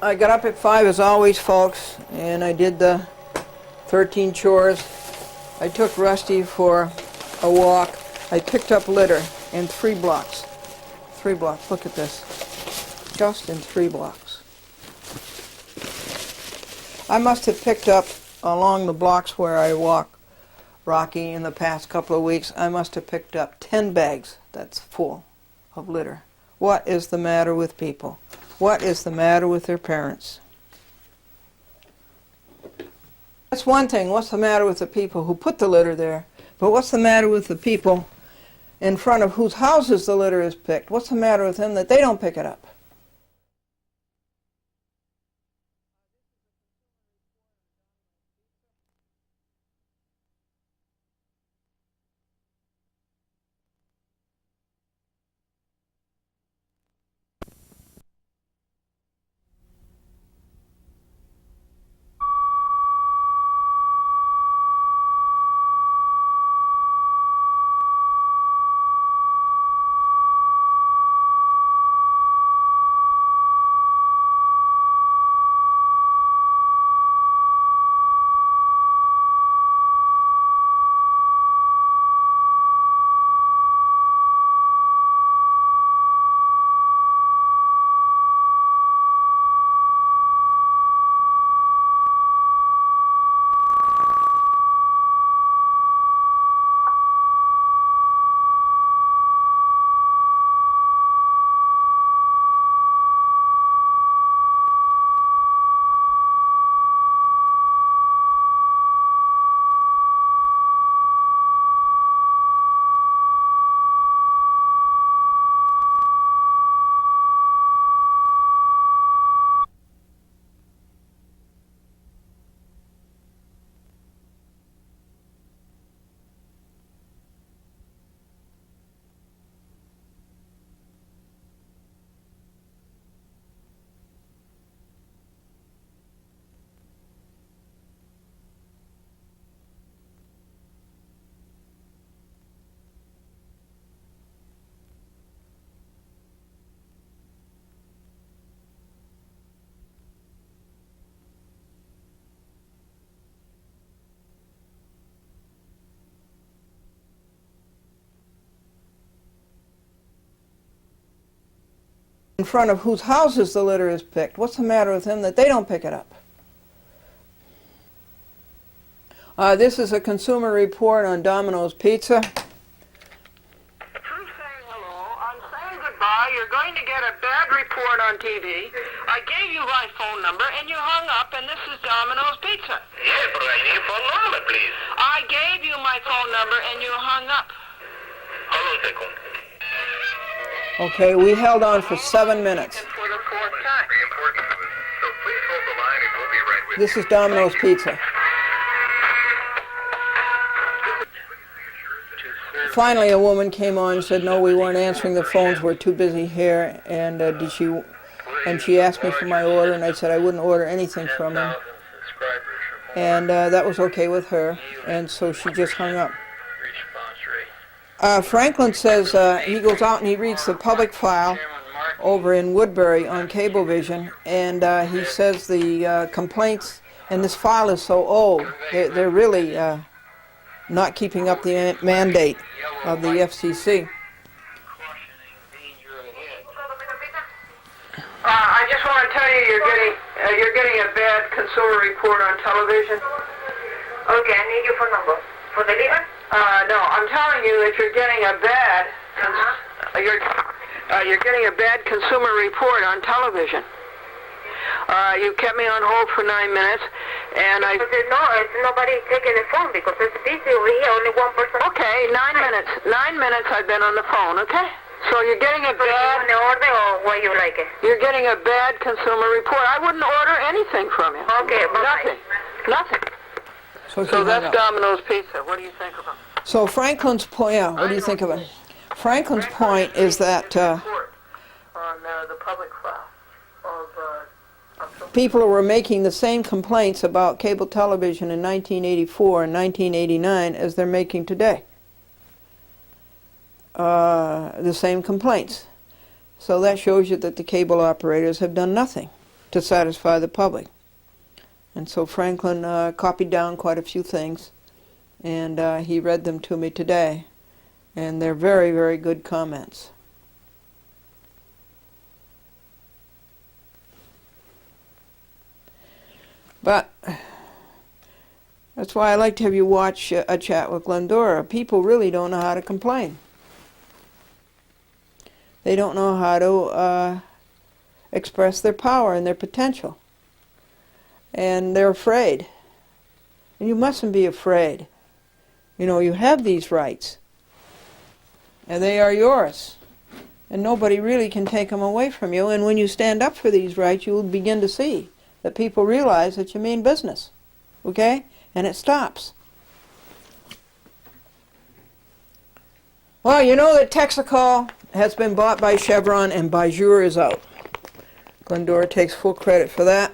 Speaker 1: I got up at 5 as always, folks, and I did the 13 chores. I took Rusty for a walk. I picked up litter in 3 blocks. 3 blocks, look at this. Just in 3 blocks. I must have picked up along the blocks where I walk, Rocky, in the past couple of weeks, I must have picked up 10 bags that's full of litter. What is the matter with people? What is the matter with their parents? That's one thing. What's the matter with the people who put the litter there? But what's the matter with the people in front of whose houses the litter is picked? What's the matter with them that they don't pick it up? in front of whose houses the litter is picked. What's the matter with them that they don't pick it up? This is a consumer report on Domino's Pizza.
Speaker 2: Through saying hello, I'm saying goodbye. You're going to get a bad report on TV. I gave you my phone number and you hung up, and this is Domino's Pizza.
Speaker 4: Yeah, but I need your phone number, please.
Speaker 2: I gave you my phone number and you hung up.
Speaker 4: Hold on a second.
Speaker 1: Okay, we held on for 7 minutes.
Speaker 2: And for the fourth time.
Speaker 4: Very important to us. So please hold the line and we'll be right with
Speaker 1: This is Domino's Pizza. Finally, a woman came on and said, no, we weren't answering the phones, we're too busy here, and she asked me for my order, and I said I wouldn't order anything from them, and that was okay with her, and so she just hung up. Franklin says he goes out and he reads the public file over in Woodbury on Cablevision, and he says the complaints, and this file is so old, they're really not keeping up the mandate of the FCC.
Speaker 2: I just want to tell you, you're getting a bad consumer report on television.
Speaker 3: Okay, I need your phone number. For the liver?
Speaker 2: No, I'm telling you that you're getting a bad, you're getting a bad consumer report on television. You kept me on hold for 9 minutes, and I...
Speaker 3: But it's nobody taking the phone because it's busy over here, only one person.
Speaker 2: Okay, 9 minutes. 9 minutes I've been on the phone, okay? So you're getting a
Speaker 3: So you
Speaker 2: bad...
Speaker 3: want the order or what you like it?
Speaker 2: You're getting a bad consumer report. I wouldn't order anything from you.
Speaker 3: Okay, bye-bye.
Speaker 2: Nothing.
Speaker 1: So
Speaker 2: So that's Domino's Pizza. What do you think of them?
Speaker 1: So Franklin's point, yeah, what do you think of it? Franklin's point is that
Speaker 2: Report on the public file of...
Speaker 1: people were making the same complaints about cable television in 1984 and 1989 as they're making today. The same complaints. So that shows you that the cable operators have done nothing to satisfy the public. And so Franklin copied down quite a few things, and he read them to me today. And they're very, very good comments. But that's why I like to have you watch a chat with Glendora. People really don't know how to complain. They don't know how to express their power and their potential. And they're afraid. And you mustn't be afraid. You know, you have these rights. And they are yours. And nobody really can take them away from you. And when you stand up for these rights, you will begin to see that people realize that you mean business, okay? And it stops. Well, you know that Texaco has been bought by Chevron and Bijur is out. Glendora takes full credit for that.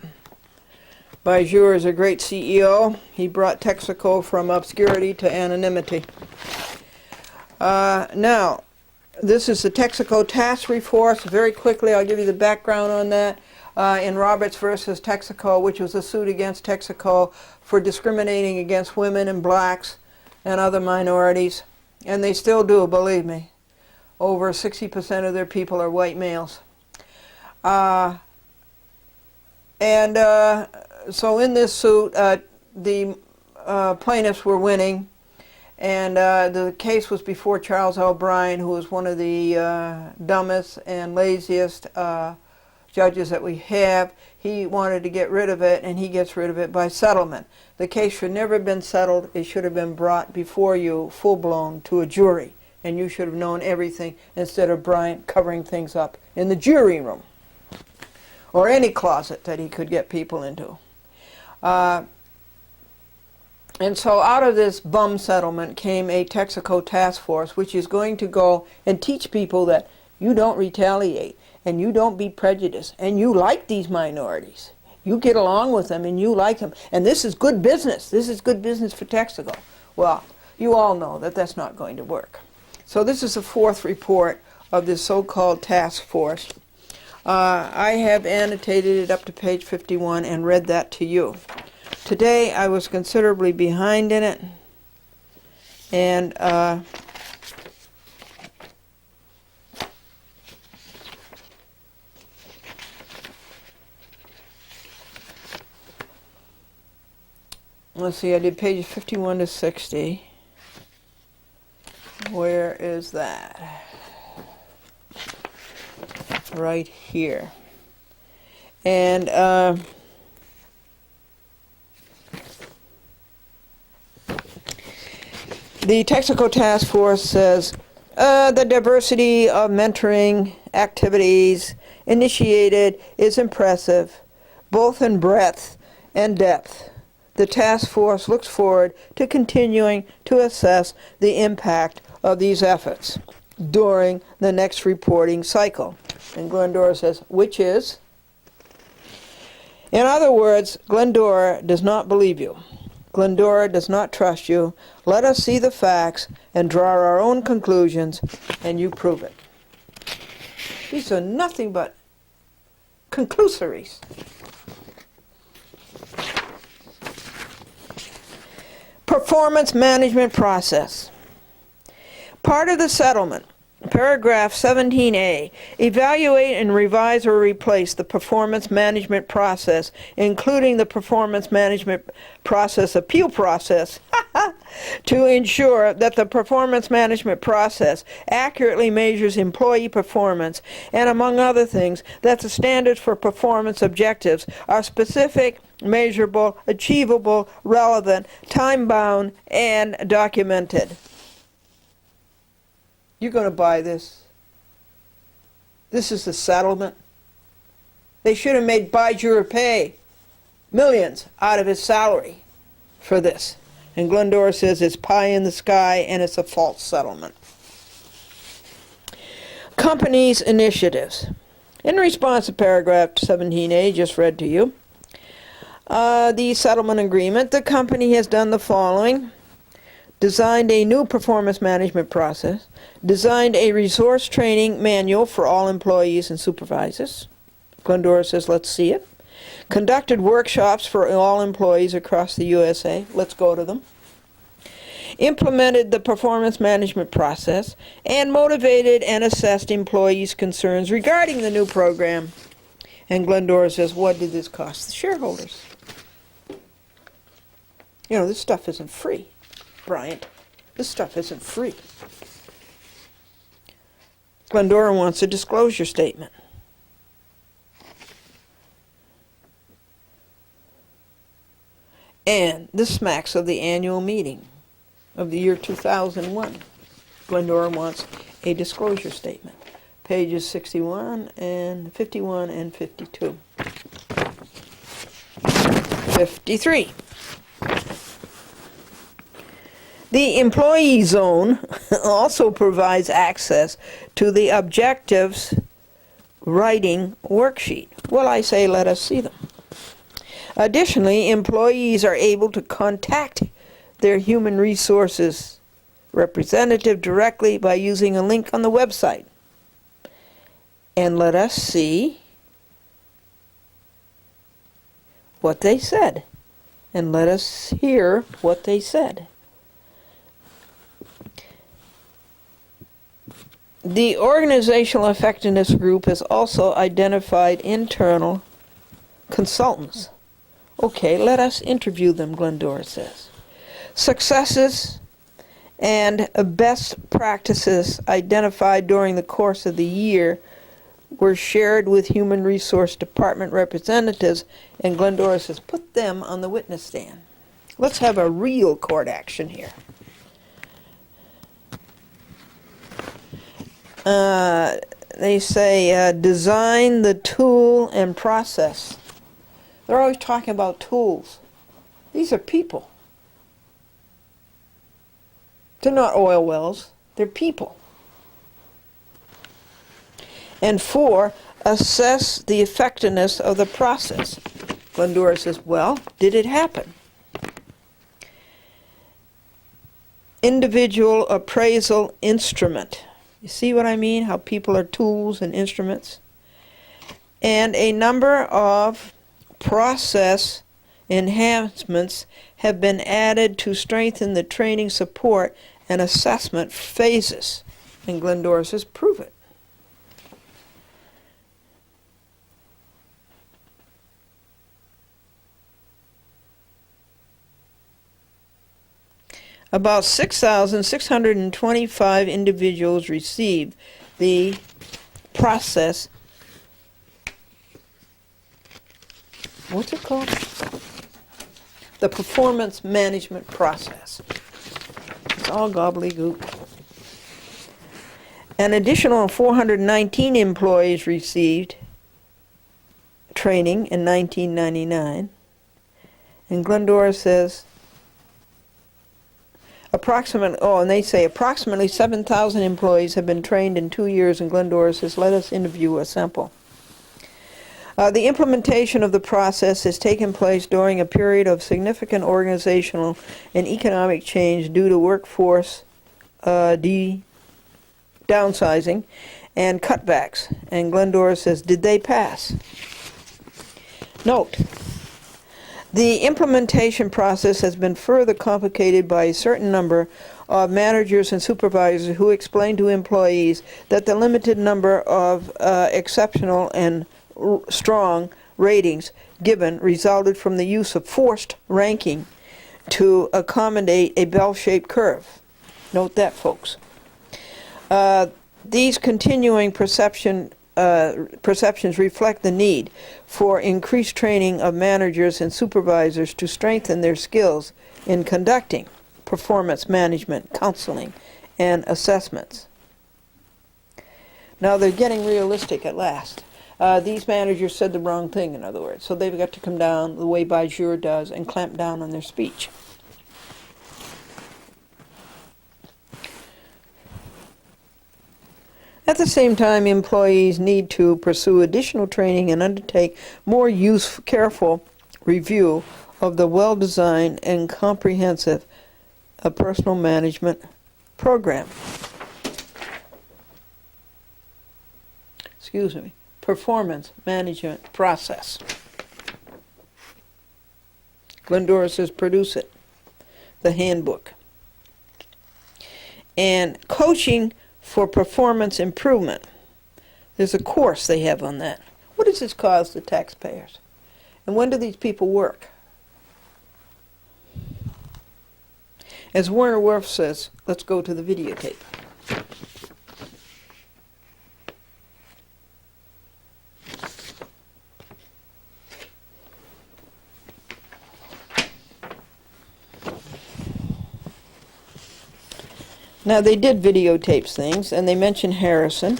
Speaker 1: Bijur is a great CEO. He brought Texaco from obscurity to anonymity. Now, this is the Texaco task force. Very quickly, I'll give you the background on that. In Roberts versus Texaco, which was a suit against Texaco for discriminating against women and blacks and other minorities. And they still do, believe me. Over 60% of their people are white males. So in this suit, the plaintiffs were winning, and the case was before Charles O'Brien, who was one of the dumbest and laziest judges that we have. He wanted to get rid of it, and he gets rid of it by settlement. The case should never have been settled. It should have been brought before you, full-blown, to a jury, and you should have known everything instead of Bryant covering things up in the jury room or any closet that he could get people into. And so out of this bum settlement came a Texaco task force, which is going to go and teach people that you don't retaliate, and you don't be prejudiced, and you like these minorities. You get along with them, and you like them. And this is good business. This is good business for Texaco. Well, you all know that that's not going to work. So this is the fourth report of this so-called task force. I have annotated it up to page 51 and read that to you. Today I was considerably behind in it, and let's see, I did pages 51 to 60. Where is that? Right here. And the technical task force says the diversity of mentoring activities initiated is impressive, both in breadth and depth. The task force looks forward to continuing to assess the impact of these efforts during the next reporting cycle. And Glendora says, which is? In other words, Glendora does not believe you. Glendora does not trust you. Let us see the facts and draw our own conclusions, and you prove it. These are nothing but conclusories. Performance management process. Part of the settlement, paragraph 17A, evaluate and revise or replace the performance management process, including the performance management process appeal process, to ensure that the performance management process accurately measures employee performance, and among other things, that the standards for performance objectives are specific, measurable, achievable, relevant, time-bound, and documented. You're going to buy this? This is the settlement? They should have made Bajura pay millions out of his salary for this. And Glendora says it's pie in the sky and it's a false settlement. Companies' initiatives. In response to paragraph 17A, just read to you, the settlement agreement, the company has done the following: designed a new performance management process, designed a resource training manual for all employees and supervisors. Glendora says, let's see it. Conducted workshops for all employees across the USA. Let's go to them. Implemented the performance management process and motivated and assessed employees' concerns regarding the new program. And Glendora says, what did this cost the shareholders? You know, this stuff isn't free, Bryant. This stuff isn't free. Glendora wants a disclosure statement. And this smacks of the annual meeting of the year 2001. Glendora wants a disclosure statement. Pages 61 and 51 and 52. 53. The employee zone also provides access to the objectives writing worksheet. Well, I say let us see them. Additionally, employees are able to contact their human resources representative directly by using a link on the website. And let us see what they said. And let us hear what they said. The organizational effectiveness group has also identified internal consultants. Okay, let us interview them, Glendora says. Successes and best practices identified during the course of the year were shared with Human Resource Department representatives, and Glendora says, put them on the witness stand. Let's have a real court action here. They say design the tool and process. They're always talking about tools. These are people. They're not oil wells. They're people. And 4, assess the effectiveness of the process. Glendora says, well, did it happen? Individual appraisal instrument. You see what I mean? How people are tools and instruments. And a number of process enhancements have been added to strengthen the training, support, and assessment phases. And Glendora says, prove it. About 6,625 individuals received the process. What's it called? The performance management process. It's all gobbledygook. An additional 419 employees received training in 1999. And Glendora says approximately 7,000 employees have been trained in 2 years, and Glendora says, let us interview a sample. The implementation of the process has taken place during a period of significant organizational and economic change due to workforce downsizing and cutbacks. And Glendora says, did they pass? Note, the implementation process has been further complicated by a certain number of managers and supervisors who explain to employees that the limited number of exceptional and strong ratings given resulted from the use of forced ranking to accommodate a bell-shaped curve. Note that, folks. These continuing perceptions reflect the need for increased training of managers and supervisors to strengthen their skills in conducting performance management, counseling, and assessments. Now they're getting realistic at last. These managers said the wrong thing, in other words, so they've got to come down the way Bajur does and clamp down on their speech. At the same time, employees need to pursue additional training and undertake more careful review of the well-designed and comprehensive personal management program. Performance management process. Glendora says produce it, the handbook. And coaching for performance improvement. There's a course they have on that. What does this cost the taxpayers? And when do these people work? As Werner Werf says, let's go to the videotape. Now, they did videotapes things, and they mentioned Harrison,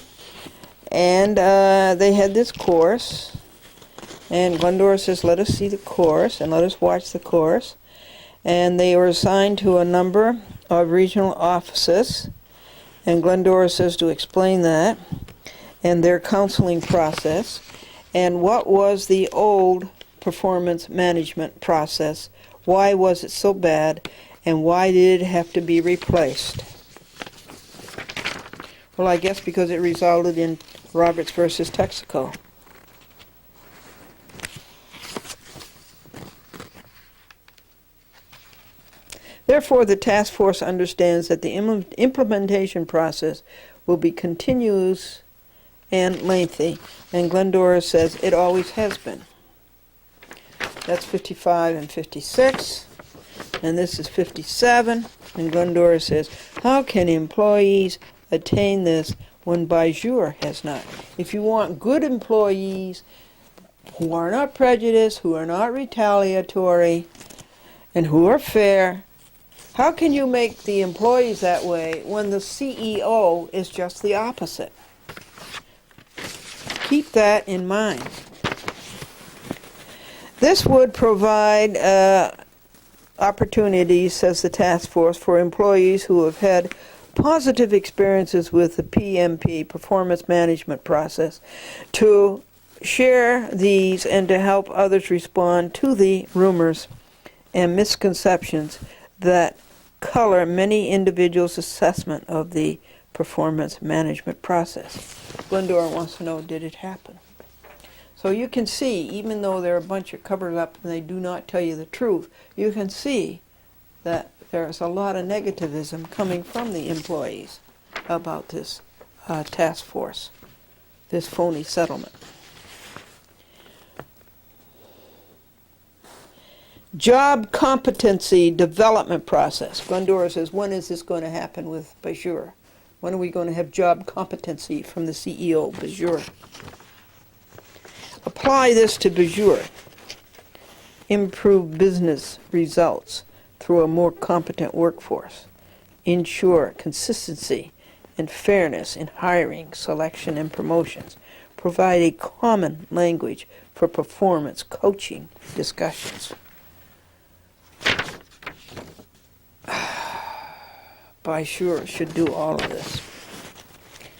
Speaker 1: and they had this course, and Glendora says, let us see the course, and let us watch the course, and they were assigned to a number of regional offices, and Glendora says to explain that, and their counseling process, and what was the old performance management process, why was it so bad, and why did it have to be replaced? Well, I guess because it resulted in Roberts versus Texaco. Therefore, the task force understands that the implementation process will be continuous and lengthy, and Glendora says it always has been. That's 55 and 56, and this is 57, and Glendora says, how can employees attain this when Bajur has not? If you want good employees who are not prejudiced, who are not retaliatory, and who are fair, how can you make the employees that way when the CEO is just the opposite? Keep that in mind. This would provide opportunities, says the task force, for employees who have had positive experiences with the PMP, performance management process, to share these and to help others respond to the rumors and misconceptions that color many individuals' assessment of the performance management process. Glendora wants to know, did it happen? So you can see, even though they're a bunch of covered up and they do not tell you the truth, you can see that there's a lot of negativism coming from the employees about this task force, this phony settlement. Job competency development process. Glendora says, when is this going to happen with Bajur? When are we going to have job competency from the CEO, Bajur? Apply this to Bajur. Improve business results through a more competent workforce. Ensure consistency and fairness in hiring, selection, and promotions. Provide a common language for performance coaching discussions. Bajur should do all of this.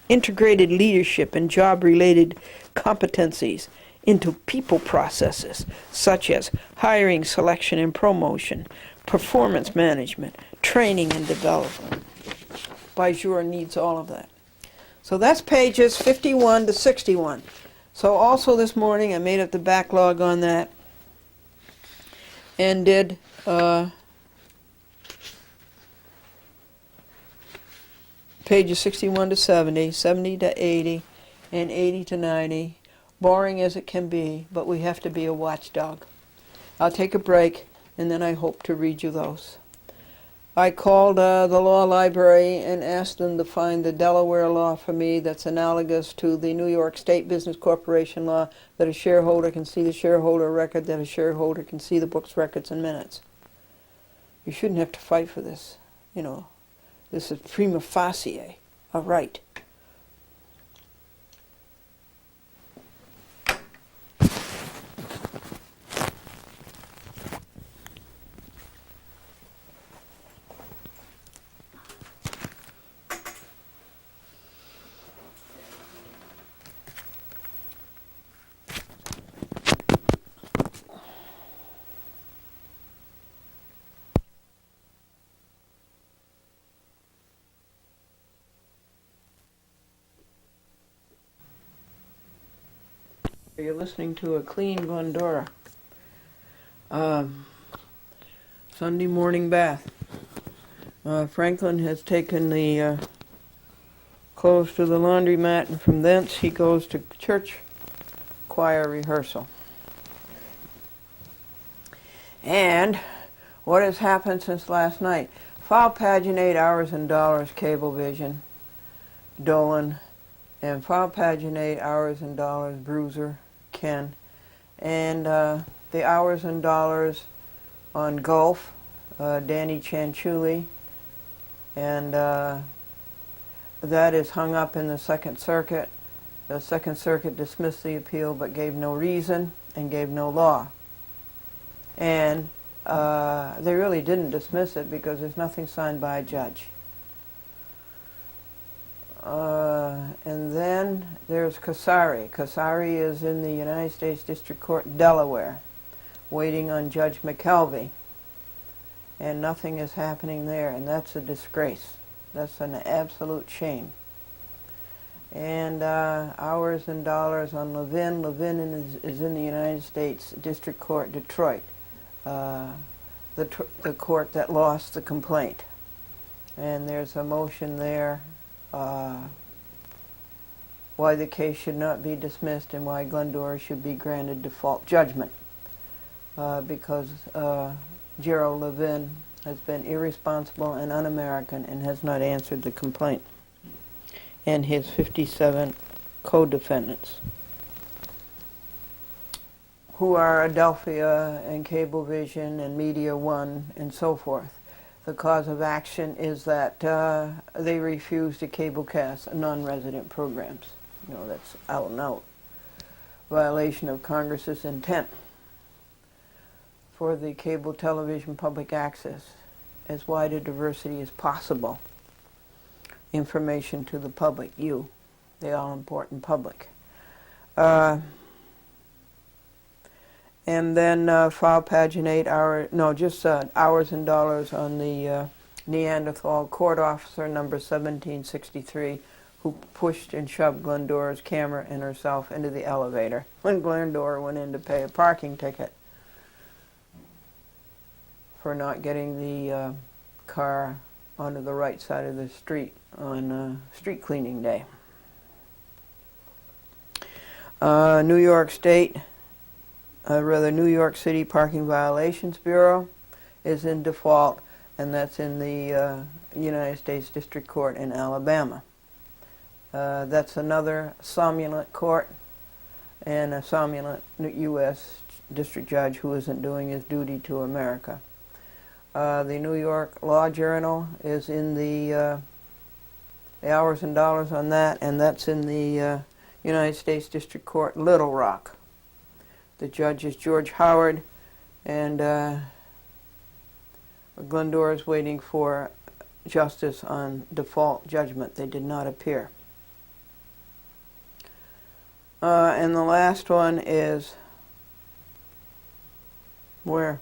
Speaker 1: Integrated leadership and job-related competencies into people processes, such as hiring, selection, and promotion, performance management, training and development. Bajur needs all of that. So that's pages 51 to 61. So also this morning I made up the backlog on that and did pages 61 to 70, 70 to 80, and 80 to 90. Boring as it can be, but we have to be a watchdog. I'll take a break, and then I hope to read you those. I called the law library and asked them to find the Delaware law for me that's analogous to the New York State Business Corporation law, that a shareholder can see the shareholder record, that a shareholder can see the books, records, and minutes. You shouldn't have to fight for this. You know, this is prima facie a right. You're listening to a clean Glendora. Sunday morning bath. Franklin has taken the clothes to the laundromat, and from thence he goes to church choir rehearsal. And what has happened since last night? File paginate hours and dollars, cablevision, Dolan, and file paginate hours and dollars, Bruiser, Ken, and the hours and dollars on Gulf, Danny Chanchuli, and that is hung up in the Second Circuit. The Second Circuit dismissed the appeal but gave no reason and gave no law. And they really didn't dismiss it because there's nothing signed by a judge. And then there's Kasari. Kasari is in the United States District Court, Delaware, waiting on Judge McKelvey. And nothing is happening there, and that's a disgrace. That's an absolute shame. And hours and dollars on Levin. Levin is in the United States District Court, Detroit, the court that lost the complaint. And there's a motion there why the case should not be dismissed and why Glendora should be granted default judgment because Gerald Levin has been irresponsible and un-American and has not answered the complaint, and his 57 co-defendants, who are Adelphia and Cablevision and Media One and so forth. The cause of action is that they refuse to cablecast non-resident programs. You know, that's out and out violation of Congress's intent for the cable television public access, as wide a diversity as possible. Information to the public, you, the all-important public. And then file paginate hours and dollars on the Neanderthal court officer number 1763, who pushed and shoved Glendora's camera and herself into the elevator when Glendora went in to pay a parking ticket for not getting the car onto the right side of the street on street cleaning day. New York State New York City Parking Violations Bureau is in default, and that's in the United States District Court in Alabama. That's another somnolent court and a somnolent U.S. district judge who isn't doing his duty to America. The New York Law Journal is in the hours and dollars on that, and that's in the United States District Court, Little Rock. The judge is George Howard, and Glendora is waiting for justice on default judgment. They did not appear. And the last one is where?